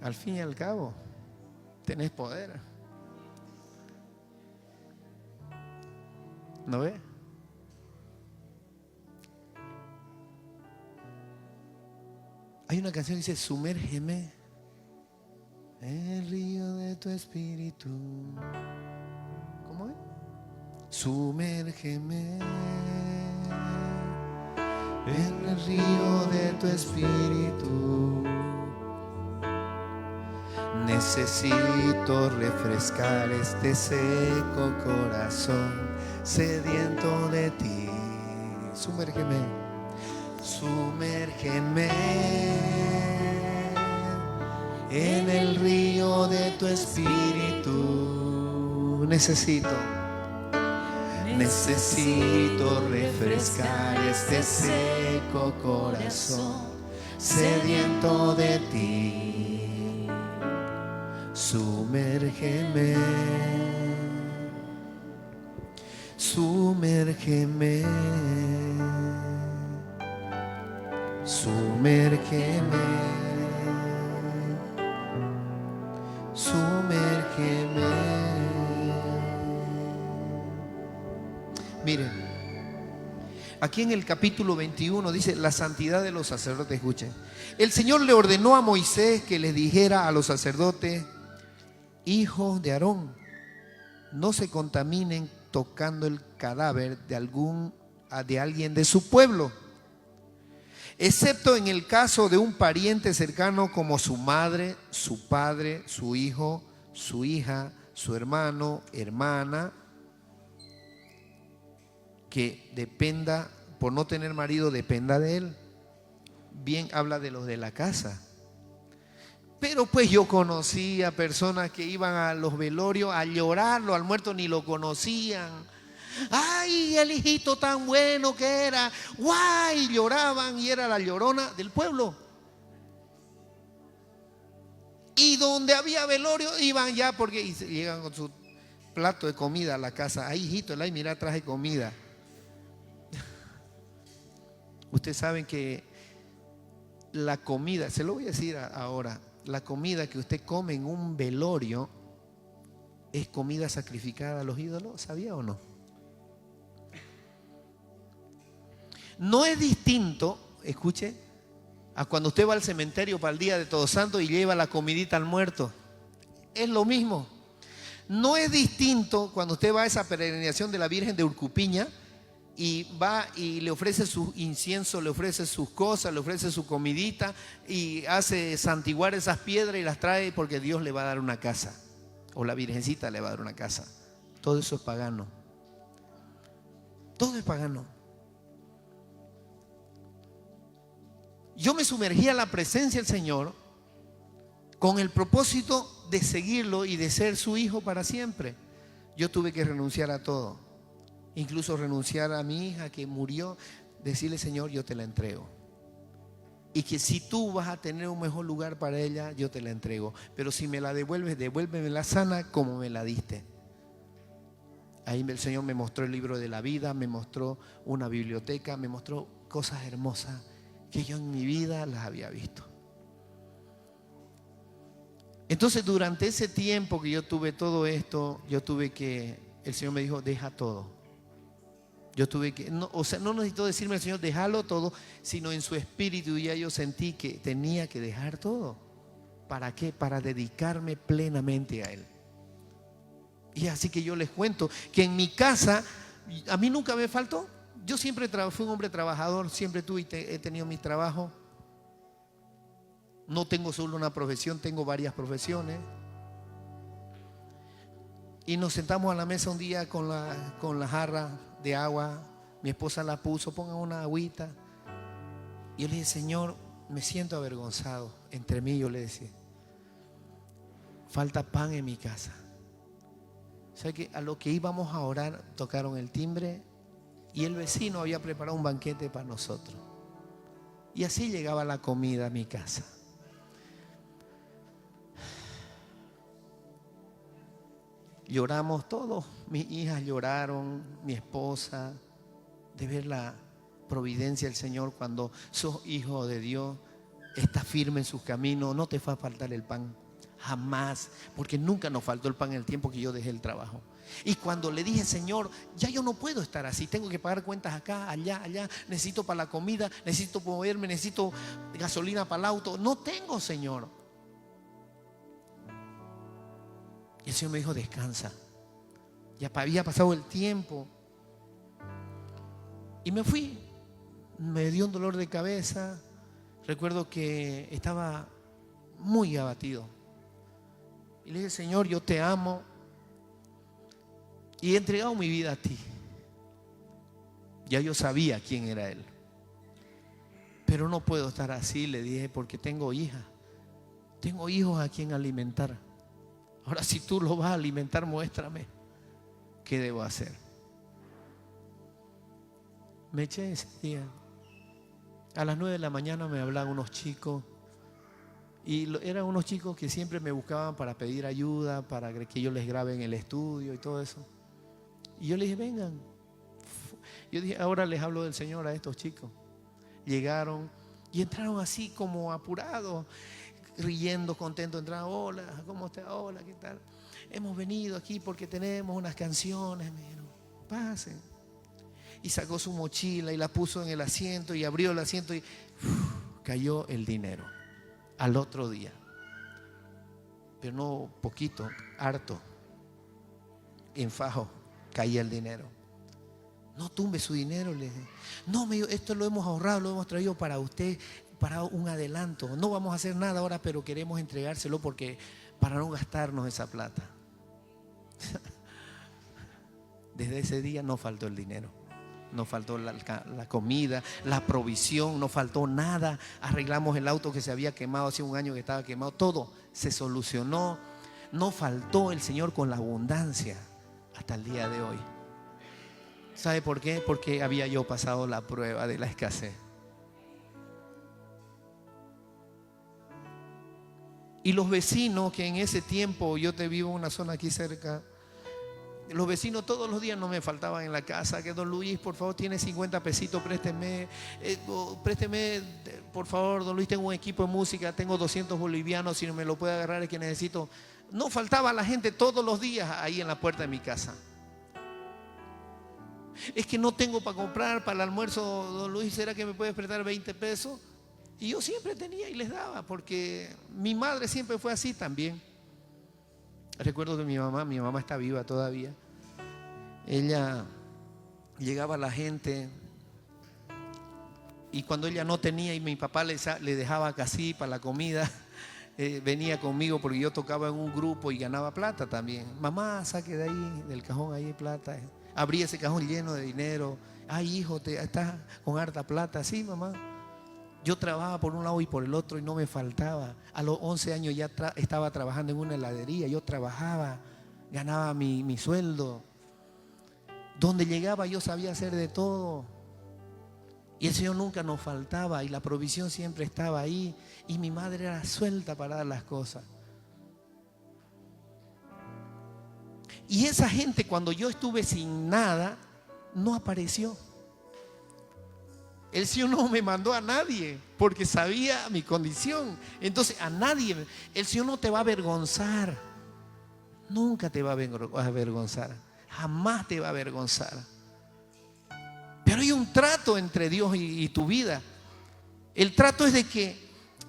Al fin y al cabo, tenés poder. ¿No ves? Hay una canción que dice: sumérgeme en el río de tu espíritu. ¿Cómo es? Sumérgeme en el río de tu espíritu. Necesito refrescar este seco corazón sediento de ti. Sumérgeme, sumérgeme en el río de tu espíritu. Necesito refrescar este seco corazón sediento de ti. Sumérgeme, sumérgeme, sumérgeme, sumérgeme. Miren, aquí en el capítulo 21 dice la santidad de los sacerdotes. Escuchen, el Señor le ordenó a Moisés que les dijera a los sacerdotes, hijos de Aarón, no se contaminen tocando el cadáver de alguien de su pueblo. excepto en el caso de un pariente cercano como su madre, su padre, su hijo, su hija, su hermano, hermana, que dependa, por no tener marido, dependa de él. Bien habla de los de la casa. Pero pues yo conocía personas que iban a los velorios a llorarlo, al muerto ni lo conocían. ¡Ay, el hijito tan bueno que era! ¡Guay! Lloraban y era la llorona del pueblo. Y donde había velorio iban ya porque y llegan con su plato de comida a la casa. ¡Ay, hijito! ¡Ay, mira, traje comida! Ustedes saben que la comida, se lo voy a decir ahora, la comida que usted come en un velorio es comida sacrificada a los ídolos, ¿sabía o no? No es distinto, escuche, a cuando usted va al cementerio para el día de Todos Santos y lleva la comidita al muerto. Es lo mismo. No es distinto cuando usted va a esa peregrinación de la Virgen de Urcupiña y va y le ofrece su incienso, le ofrece sus cosas, le ofrece su comidita y hace santiguar esas piedras y las trae porque Dios le va a dar una casa o la Virgencita le va a dar una casa. Todo eso es pagano. Todo es pagano. Yo me sumergí a la presencia del Señor con el propósito de seguirlo y de ser su hijo para siempre. Yo tuve que renunciar a todo, incluso renunciar a mi hija que murió, decirle: Señor, yo te la entrego. Y que si tú vas a tener un mejor lugar para ella, yo te la entrego. Pero si me la devuelves, devuélvemela sana como me la diste. Ahí el Señor me mostró el libro de la vida, me mostró una biblioteca, me mostró cosas hermosas que yo en mi vida las había visto. Entonces, durante ese tiempo que yo tuve todo esto, el Señor me dijo: deja todo. Yo tuve que, no, o sea, no necesitó decirme el Señor: déjalo todo, sino en su espíritu ya yo sentí que tenía que dejar todo. ¿Para qué? Para dedicarme plenamente a Él. Y así que yo les cuento que en mi casa, a mí nunca me faltó. Yo siempre fui un hombre trabajador, siempre he tenido mi trabajo. No tengo solo una profesión, tengo varias profesiones. Y nos sentamos a la mesa un día con la jarra de agua. Mi esposa la puso: pongan una agüita. Y yo le dije: Señor, me siento avergonzado. Entre mí yo le decía: falta pan en mi casa. O sea que a lo que íbamos a orar, tocaron el timbre y el vecino había preparado un banquete para nosotros. Y así llegaba la comida a mi casa. Lloramos todos, mis hijas lloraron, mi esposa, de ver la providencia del Señor cuando sos hijo de Dios, estás firme en sus caminos, no te va a faltar el pan, jamás, porque nunca nos faltó el pan en el tiempo que yo dejé el trabajo. Y cuando le dije: Señor, ya yo no puedo estar así, tengo que pagar cuentas acá, allá, necesito para la comida, necesito moverme, necesito gasolina para el auto, no tengo, Señor. Y el Señor me dijo: descansa. Ya había pasado el tiempo. Y me fui. Me dio un dolor de cabeza. Recuerdo que estaba muy abatido. Y le dije: Señor, yo te amo. Y he entregado mi vida a ti. Ya yo sabía quién era Él. Pero no puedo estar así, le dije, porque tengo hijas. Tengo hijos a quien alimentar. Ahora, si tú lo vas a alimentar, muéstrame qué debo hacer. Me eché ese día. A las 9 de la mañana me hablaban unos chicos. Y eran unos chicos que siempre me buscaban para pedir ayuda, para que yo les grabe en el estudio y todo eso. Y yo les dije: vengan. Yo dije: ahora les hablo del Señor a estos chicos. Llegaron y entraron así como apurados, riendo, contentos. Entraron: hola, ¿cómo está? Hola, ¿qué tal? Hemos venido aquí porque tenemos unas canciones. Me dijeron: pasen. Y sacó su mochila y la puso en el asiento y abrió el asiento y cayó el dinero. Al otro día. Pero no poquito, harto. En fajo caía el dinero. No tumbe su dinero, le dije. No, me dijo, esto lo hemos ahorrado, lo hemos traído para usted, para un adelanto. No vamos a hacer nada ahora, pero queremos entregárselo porque para no gastarnos esa plata. Desde ese día no faltó el dinero, no faltó la comida, la provisión, no faltó nada. Arreglamos el auto que se había quemado, hace un año que estaba quemado, todo se solucionó. No faltó el Señor con la abundancia hasta el día de hoy. ¿Sabe por qué? Porque había yo pasado la prueba de la escasez. Y los vecinos que en ese tiempo, yo te vivo en una zona aquí cerca, los vecinos todos los días no me faltaban en la casa, que don Luis, por favor, tiene 50 pesitos, présteme, por favor, don Luis, tengo un equipo de música, tengo 200 bolivianos, si no me lo puede agarrar es que necesito. No faltaba la gente todos los días ahí en la puerta de mi casa. Es que no tengo para comprar para el almuerzo, don Luis, ¿será que me puedes prestar 20 pesos? Y yo siempre tenía y les daba, porque mi madre siempre fue así también. Recuerdo que mi mamá está viva todavía. Ella llegaba a la gente y cuando ella no tenía y mi papá le dejaba casi para la comida, venía conmigo porque yo tocaba en un grupo y ganaba plata también. Mamá, saque de ahí, del cajón ahí plata. Abría ese cajón lleno de dinero. Ay, hijo, estás con harta plata. Sí, mamá. Yo trabajaba por un lado y por el otro y no me faltaba. A los 11 años ya estaba trabajando en una heladería. Yo trabajaba, ganaba mi sueldo. Donde llegaba yo sabía hacer de todo. Y el Señor nunca nos faltaba y la provisión siempre estaba ahí. Y mi madre era suelta para dar las cosas. Y esa gente, cuando yo estuve sin nada, no apareció. El Señor no me mandó a nadie porque sabía mi condición. Entonces a nadie, el Señor no te va a avergonzar. Nunca te va a avergonzar. Jamás te va a avergonzar. Pero hay un trato entre Dios y tu vida. El trato es de que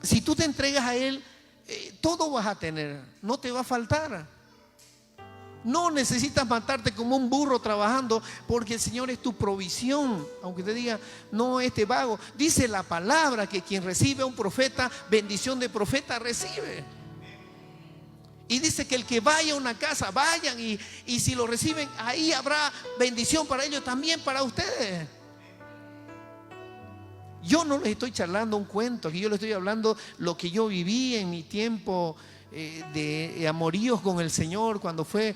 si tú te entregas a Él, todo vas a tener. No te va a faltar. No necesitas matarte como un burro trabajando porque el Señor es tu provisión. Aunque te diga, no, este vago. Dice la palabra que quien recibe a un profeta, bendición de profeta recibe. Y dice que el que vaya a una casa, vayan y si lo reciben, ahí habrá bendición para ellos, también para ustedes. Yo no les estoy charlando un cuento, aquí yo les estoy hablando lo que yo viví en mi tiempo de amoríos con el Señor, cuando fue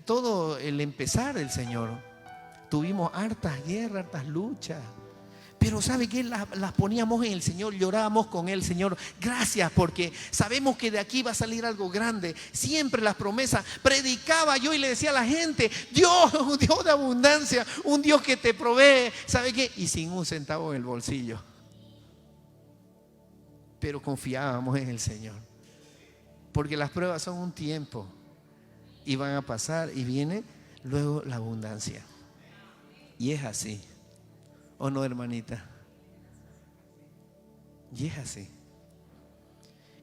todo el empezar del Señor. Tuvimos hartas guerras, hartas luchas. Pero ¿sabe qué? Las poníamos en el Señor, llorábamos con Él, Señor, gracias porque sabemos que de aquí va a salir algo grande. Siempre las promesas, predicaba yo y le decía a la gente, Dios, un Dios de abundancia, un Dios que te provee, ¿sabe qué? Y sin un centavo en el bolsillo. Pero confiábamos en el Señor. Porque las pruebas son un tiempo y van a pasar y viene luego la abundancia. Y es así. ¿O no, hermanita? Y es así.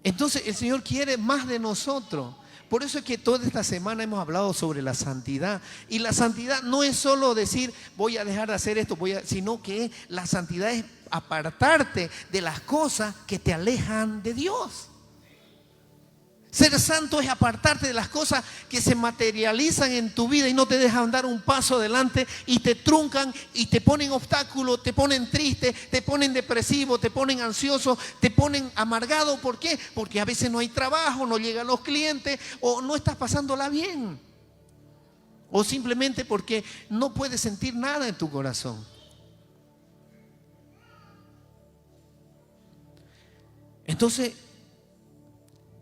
Entonces el Señor quiere más de nosotros. Por eso es que toda esta semana hemos hablado sobre la santidad. Y la santidad no es solo decir voy a dejar de hacer esto, sino que la santidad es apartarte de las cosas que te alejan de Dios. Ser santo es apartarte de las cosas que se materializan en tu vida y no te dejan dar un paso adelante y te truncan y te ponen obstáculos, te ponen triste, te ponen depresivo, te ponen ansioso, te ponen amargado. ¿Por qué? Porque a veces no hay trabajo, no llegan los clientes o no estás pasándola bien. O simplemente porque no puedes sentir nada en tu corazón. Entonces,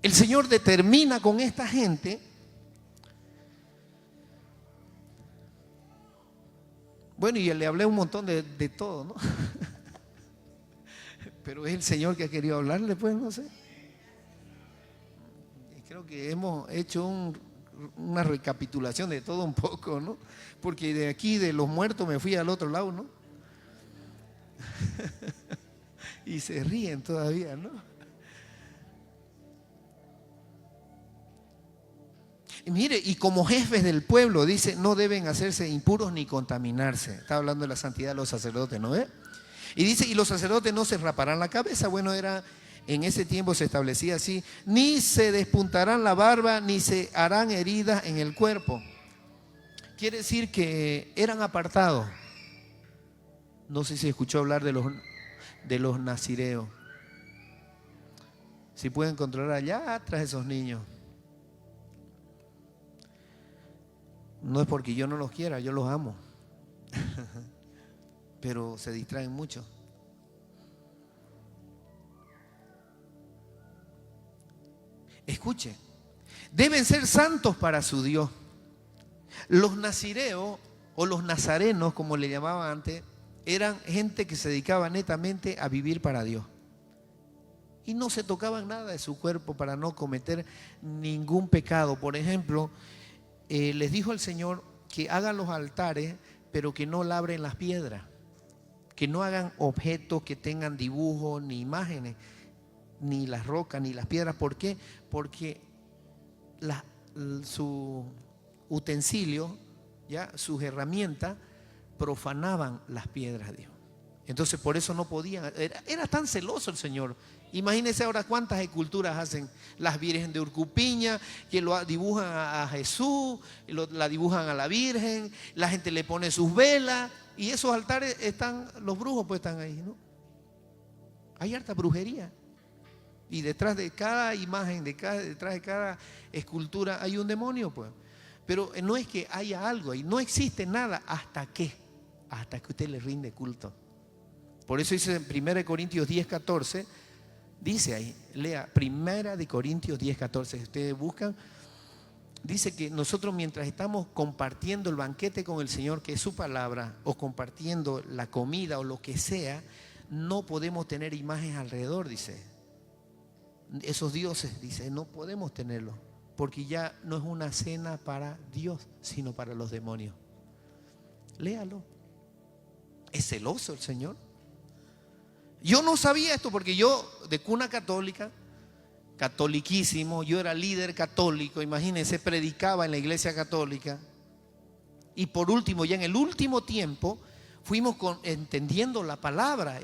el Señor determina con esta gente. Bueno, y le hablé un montón de todo, ¿no? Pero es el Señor que ha querido hablarle, pues, no sé. Y creo que hemos hecho una recapitulación de todo un poco, ¿no? Porque de aquí, de los muertos, me fui al otro lado, ¿no? Y se ríen todavía, ¿no? Y mire, y como jefes del pueblo, dice, no deben hacerse impuros ni contaminarse. Está hablando de la santidad de los sacerdotes, ¿no ve? Y dice, y los sacerdotes no se raparán la cabeza. Bueno, en ese tiempo se establecía así. Ni se despuntarán la barba, ni se harán heridas en el cuerpo. Quiere decir que eran apartados. No sé si escuchó hablar de los nazireos. Si pueden controlar allá atrás esos niños. No es porque yo no los quiera, yo los amo. Pero se distraen mucho. Escuche, deben ser santos para su Dios. Los nazireos o los nazarenos, como le llamaban antes, eran gente que se dedicaba netamente a vivir para Dios. Y no se tocaban nada de su cuerpo para no cometer ningún pecado. Por ejemplo, les dijo el Señor que hagan los altares, pero que no labren las piedras. Que no hagan objetos que tengan dibujos ni imágenes, ni las rocas, ni las piedras. ¿Por qué? Porque su utensilio, ¿ya? Sus herramientas profanaban las piedras, Dios. Entonces por eso no podían. Era tan celoso el Señor. Imagínense ahora cuántas esculturas hacen las Virgen de Urcupiña, que lo dibujan a Jesús, la dibujan a la Virgen, la gente le pone sus velas y esos altares están, los brujos pues están ahí, ¿no? Hay harta brujería. Y detrás de cada imagen, detrás de cada escultura hay un demonio, pues. Pero no es que haya algo ahí, no existe nada hasta que usted le rinde culto. Por eso dice en 1 Corintios 10:14, dice ahí, lea 1 Corintios 10:14, si ustedes buscan, dice que nosotros mientras estamos compartiendo el banquete con el Señor, que es su palabra, o compartiendo la comida o lo que sea, no podemos tener imágenes alrededor, dice. Esos dioses, dice, no podemos tenerlos, porque ya no es una cena para Dios, sino para los demonios. Léalo. Es celoso el Señor. Yo no sabía esto porque yo, de cuna católica, catoliquísimo, yo era líder católico, imagínense, predicaba en la iglesia católica. Y por último, ya en el último tiempo, fuimos entendiendo la palabra.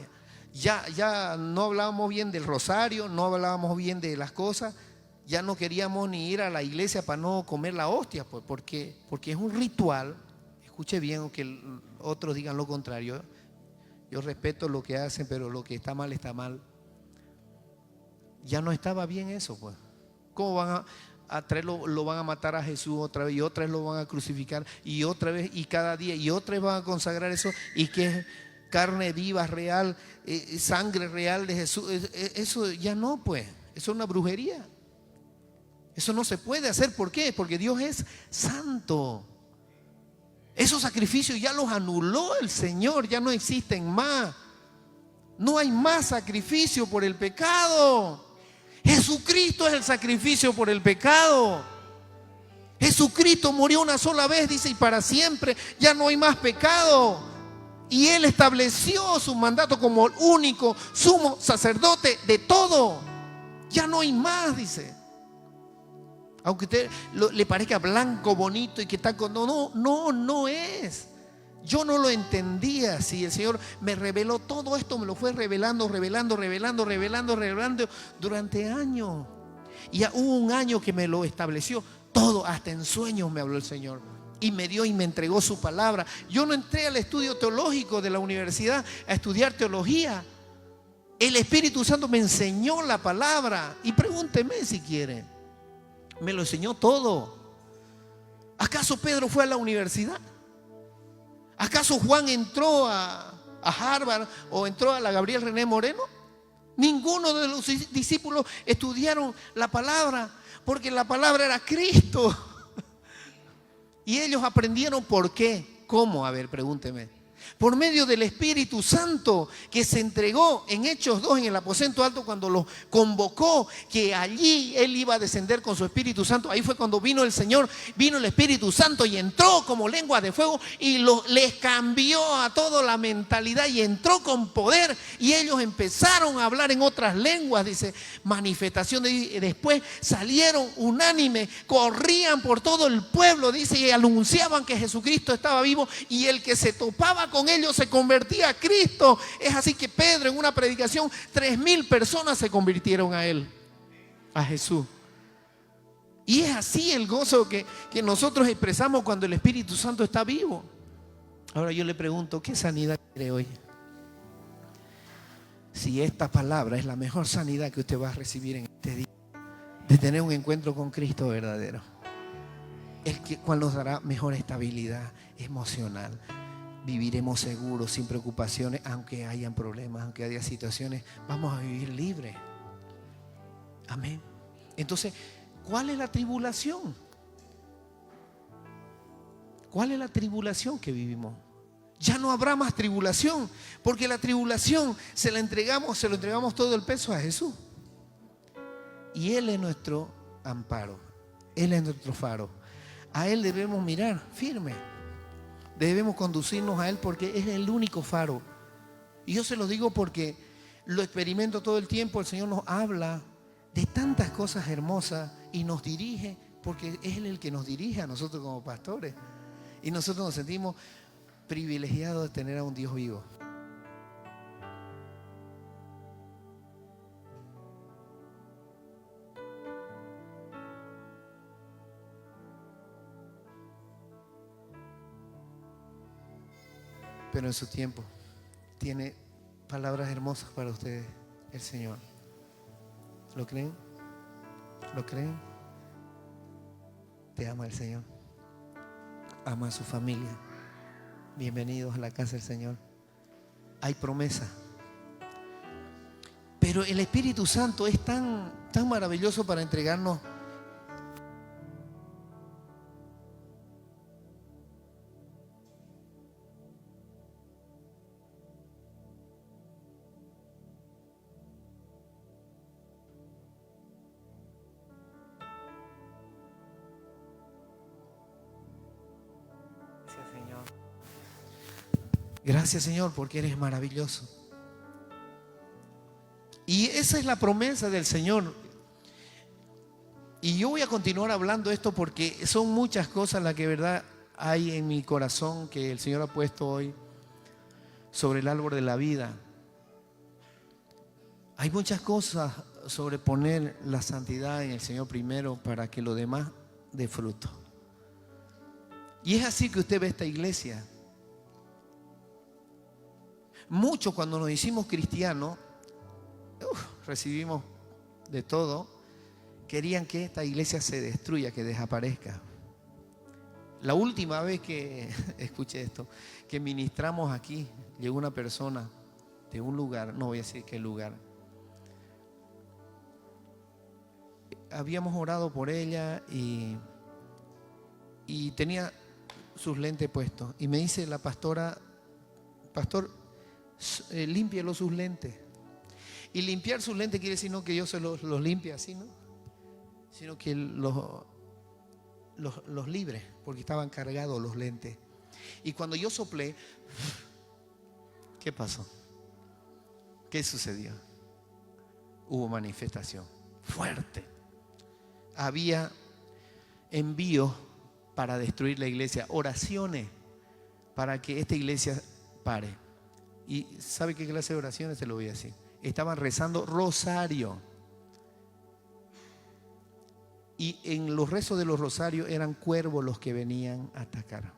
Ya no hablábamos bien del rosario, no hablábamos bien de las cosas, ya no queríamos ni ir a la iglesia para no comer la hostia, pues, porque es un ritual. Escuche bien, aunque otros digan lo contrario. Yo respeto lo que hacen, pero lo que está mal, está mal. Ya no estaba bien eso, pues. ¿Cómo van a traerlo? Lo van a matar a Jesús otra vez, y otra vez lo van a crucificar, y otra vez, y cada día, y otra vez van a consagrar eso, y que es carne viva, real, sangre real de Jesús. Eso ya no, pues. Eso es una brujería. Eso no se puede hacer. ¿Por qué? Porque Dios es santo. Esos sacrificios ya los anuló el Señor, ya no existen más. No hay más sacrificio por el pecado. Jesucristo es el sacrificio por el pecado. Jesucristo murió una sola vez, dice, y para siempre. Ya no hay más pecado. Y Él estableció su mandato como el único sumo sacerdote de todo. Ya no hay más, dice. Aunque a usted le parezca blanco, bonito y que está con... No es. Yo no lo entendía así. El Señor me reveló todo esto, me lo fue revelando durante años. Y ya hubo un año que me lo estableció todo, hasta en sueños me habló el Señor. Y me dio y me entregó su palabra. Yo no entré al estudio teológico de la universidad a estudiar teología. El Espíritu Santo me enseñó la palabra. Y pregúnteme si quiere. Me lo enseñó todo. ¿Acaso Pedro fue a la universidad? ¿Acaso Juan entró a Harvard o entró a la Gabriel René Moreno? Ninguno de los discípulos estudiaron la palabra, porque la palabra era Cristo. Y ellos aprendieron por qué. ¿Cómo? A ver, pregúnteme. por medio del Espíritu Santo que se entregó en Hechos 2 en el aposento alto cuando los convocó, que allí Él iba a descender con su Espíritu Santo. Ahí fue cuando vino el Señor, vino el Espíritu Santo y entró como lengua de fuego y les cambió a toda la mentalidad y entró con poder y ellos empezaron a hablar en otras lenguas, dice, manifestación y después salieron unánime, corrían por todo el pueblo, dice, y anunciaban que Jesucristo estaba vivo y el que se topaba con ellos se convertía a Cristo. Es así que Pedro en una predicación 3,000 personas se convirtieron a él, a Jesús. Y es así el gozo que nosotros expresamos cuando el Espíritu Santo está vivo. Ahora yo le pregunto, ¿qué sanidad quiere hoy? Si esta palabra es la mejor sanidad que usted va a recibir en este día, de tener un encuentro con Cristo verdadero, el cual nos dará mejor estabilidad emocional. Viviremos seguros, sin preocupaciones, aunque hayan problemas, aunque haya situaciones, vamos a vivir libres. Amén. Entonces, ¿cuál es la tribulación? ¿Cuál es la tribulación que vivimos? Ya no habrá más tribulación, porque la tribulación se lo entregamos todo el peso a Jesús. Y Él es nuestro amparo, Él es nuestro faro. A Él debemos mirar firme. Debemos conducirnos a Él porque es el único faro. Y yo se lo digo porque lo experimento todo el tiempo. El Señor nos habla de tantas cosas hermosas y nos dirige, porque es Él el que nos dirige a nosotros como pastores. Y nosotros nos sentimos privilegiados de tener a un Dios vivo. Pero en su tiempo tiene palabras hermosas para ustedes, el Señor. ¿Lo creen? ¿Lo creen? Te ama el Señor. Ama a su familia. Bienvenidos a la casa del Señor. Hay promesa. Pero el Espíritu Santo es tan maravilloso para entregarnos. Gracias, Señor, porque eres maravilloso. Y esa es la promesa del Señor. Y yo voy a continuar hablando esto porque son muchas cosas las que verdad hay en mi corazón que el Señor ha puesto hoy sobre el árbol de la vida. Hay muchas cosas sobre poner la santidad en el Señor primero para que lo demás dé fruto. Y es así que usted ve esta iglesia. Muchos cuando nos hicimos cristianos, recibimos de todo, querían que esta iglesia se destruya, que desaparezca. La última vez que, escuche esto, que ministramos aquí, llegó una persona de un lugar, no voy a decir qué lugar. Habíamos orado por ella y tenía sus lentes puestos. Y me dice la pastora, pastor, límpielo sus lentes. Y limpiar sus lentes quiere decir no que yo se los limpie así, ¿no? Sino que los libre, porque estaban cargados los lentes. Y cuando yo soplé, ¿qué pasó? ¿Qué sucedió? Hubo manifestación fuerte. Había envíos para destruir la iglesia, oraciones para que esta iglesia pare. ¿Y sabe qué clase de oraciones? Se lo voy a decir. Estaban rezando rosario. Y en los rezos de los rosarios eran cuervos los que venían a atacar.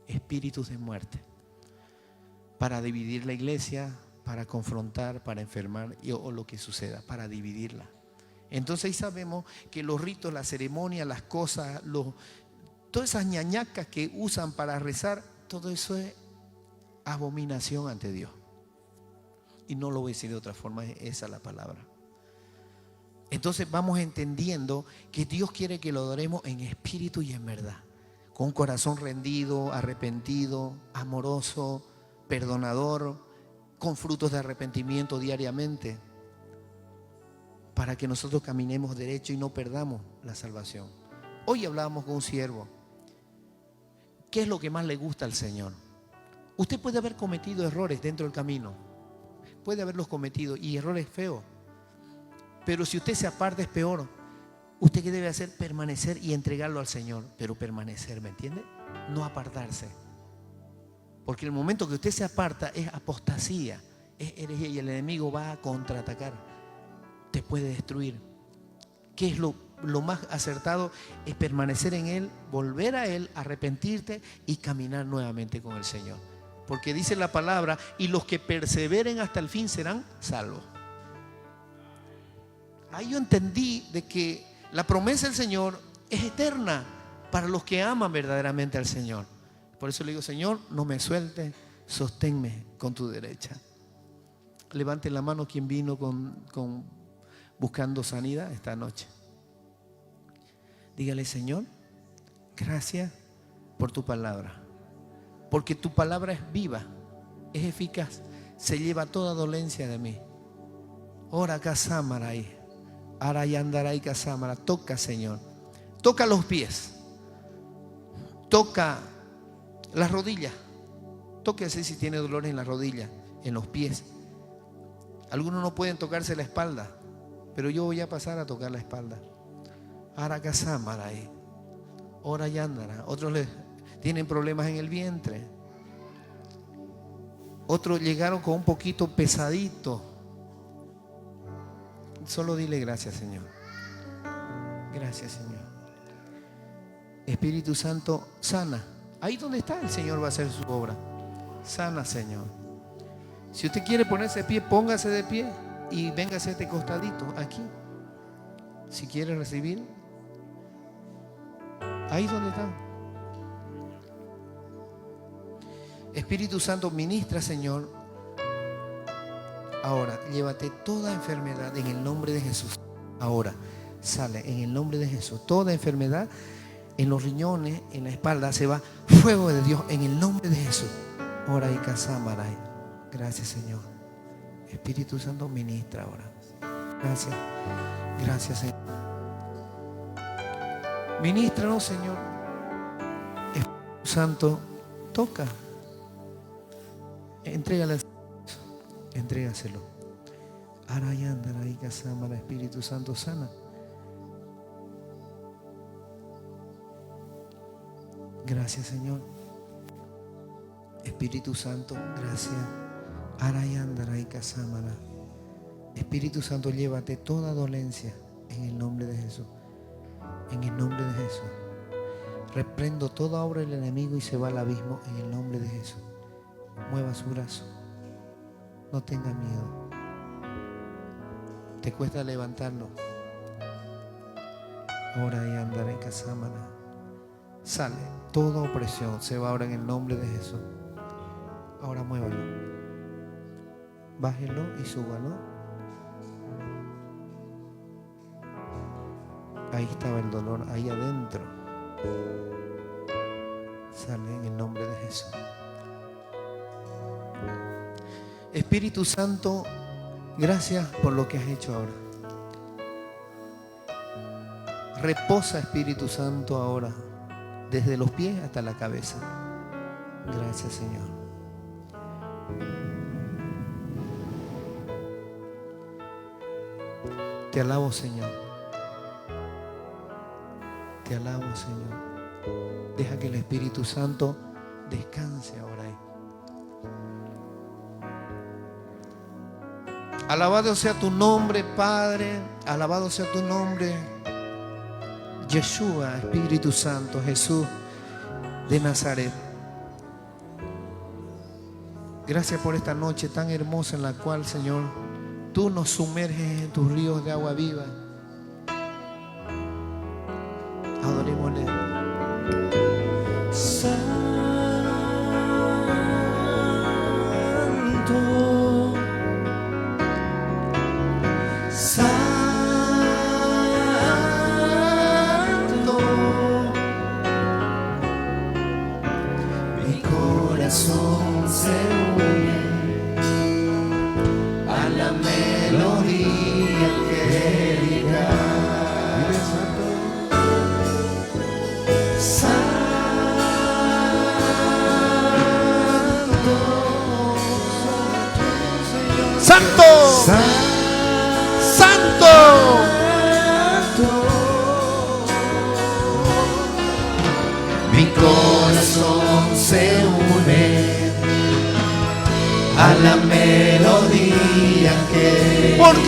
Espíritus de muerte. Para dividir la iglesia, para confrontar, para enfermar o lo que suceda, para dividirla. Entonces ahí sabemos que los ritos, la ceremonia, las cosas, todas esas ñañacas que usan para rezar, todo eso es abominación ante Dios. Y no lo voy a decir de otra forma, esa es la palabra. Entonces vamos entendiendo que Dios quiere que lo adoremos en espíritu y en verdad, con un corazón rendido, arrepentido, amoroso, perdonador, con frutos de arrepentimiento diariamente, para que nosotros caminemos derecho y no perdamos la salvación. Hoy hablábamos con un siervo. ¿Qué es lo que más le gusta al Señor? Usted puede haber cometido errores dentro del camino, puede haberlos cometido, y errores feos, pero si usted se aparta es peor. ¿Usted qué debe hacer? Permanecer y entregarlo al Señor, pero permanecer, ¿me entiende? No apartarse, porque el momento que usted se aparta es apostasía, es herejía, y el enemigo va a contraatacar, te puede destruir. ¿Qué es lo más acertado? Es permanecer en Él, volver a Él, arrepentirte y caminar nuevamente con el Señor. Porque dice la palabra, y los que perseveren hasta el fin serán salvos. Ahí yo entendí de que la promesa del Señor es eterna para los que aman verdaderamente al Señor. Por eso le digo, Señor, no me sueltes, sosténme con tu derecha. Levante la mano quien vino buscando sanidad esta noche. Dígale, Señor, gracias por tu palabra, porque tu palabra es viva, es eficaz, se lleva toda dolencia de mí. Ora casamaray, arayandaray casamara. Toca, Señor, toca los pies, toca las rodillas, tóquese si tiene dolores en las rodillas, en los pies. Algunos no pueden tocarse la espalda, pero yo voy a pasar a tocar la espalda. Aracasamaray, ora yandara. Otros tienen problemas en el vientre. Otros llegaron con un poquito pesadito. Solo dile gracias, Señor. Gracias, Señor. Espíritu Santo, sana. Ahí donde está, el Señor va a hacer su obra. Sana, Señor. Si usted quiere ponerse de pie, póngase de pie y véngase a este costadito, aquí. Si quiere recibir, ahí donde está. Espíritu Santo, ministra, Señor. Ahora, llévate toda enfermedad en el nombre de Jesús. Ahora, sale en el nombre de Jesús. Toda enfermedad en los riñones, en la espalda, se va fuego de Dios en el nombre de Jesús. Ora y casamaray. Gracias, Señor. Espíritu Santo, ministra ahora. Gracias. Gracias, Señor. Ministranos, Señor. Espíritu Santo, toca. Entrégale. Entrégaselo. Arayandara y Casamara. Espíritu Santo, sana. Gracias, Señor. Espíritu Santo, gracias. Arayandara y Casamara. Espíritu Santo, llévate toda dolencia en el nombre de Jesús. En el nombre de Jesús. Reprendo toda obra del enemigo y se va al abismo en el nombre de Jesús. Mueva su brazo. No tenga miedo. Te cuesta levantarlo. Ahora y andar en Casamana. Sale toda opresión. Se va ahora en el nombre de Jesús. Ahora muévalo. Bájelo y súbalo. Ahí estaba el dolor, ahí adentro. Sale en el nombre de Jesús. Espíritu Santo, gracias por lo que has hecho ahora. Reposa, Espíritu Santo, ahora, desde los pies hasta la cabeza. Gracias, Señor. Te alabo, Señor. Te alabo, Señor. Deja que el Espíritu Santo descanse ahora ahí. Alabado sea tu nombre, Padre. Alabado sea tu nombre, Yeshua, Espíritu Santo, Jesús de Nazaret. Gracias por esta noche tan hermosa en la cual, Señor, tú nos sumerges en tus ríos de agua viva. Adorémosle. Santo, Santo, mi corazón se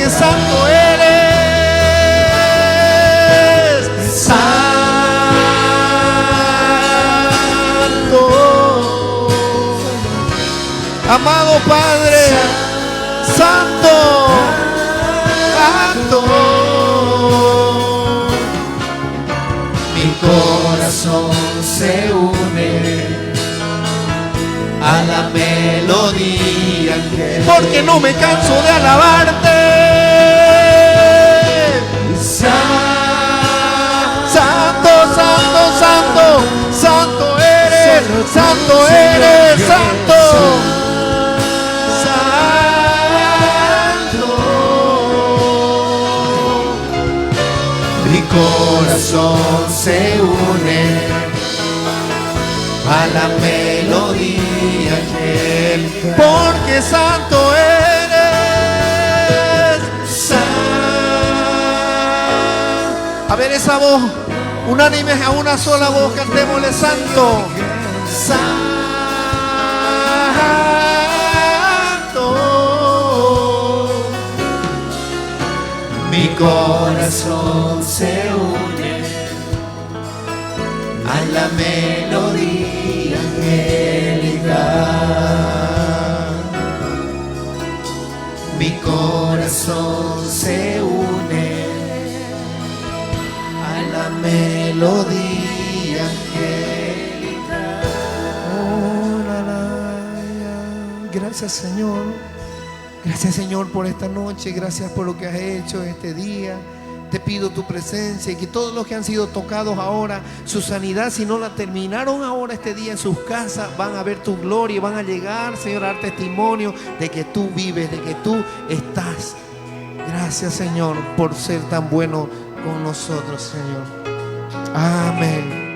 porque santo eres, santo. Amado Padre, santo, santo. Mi corazón se une a la melodía que Porque no me canso de alabarte. Santo, santo, santo, santo eres, santo eres, santo. Santo. Mi corazón se une a la melodía que él canta. Porque santo eres, santo. A ver esa voz, unánimes a una sola voz, cantémosle santo. Santo. Mi corazón se une a la melodía angélica. Mi corazón se une a la melodía angélica. Oh, la, la, ya. Gracias, Señor. Gracias, Señor, por esta noche. Gracias por lo que has hecho este día. Te pido tu presencia y que todos los que han sido tocados ahora, su sanidad, si no la terminaron ahora este día en sus casas, van a ver tu gloria y van a llegar, Señor, a dar testimonio de que tú vives, de que tú estás. Gracias, Señor, por ser tan bueno con nosotros, Señor. Amén.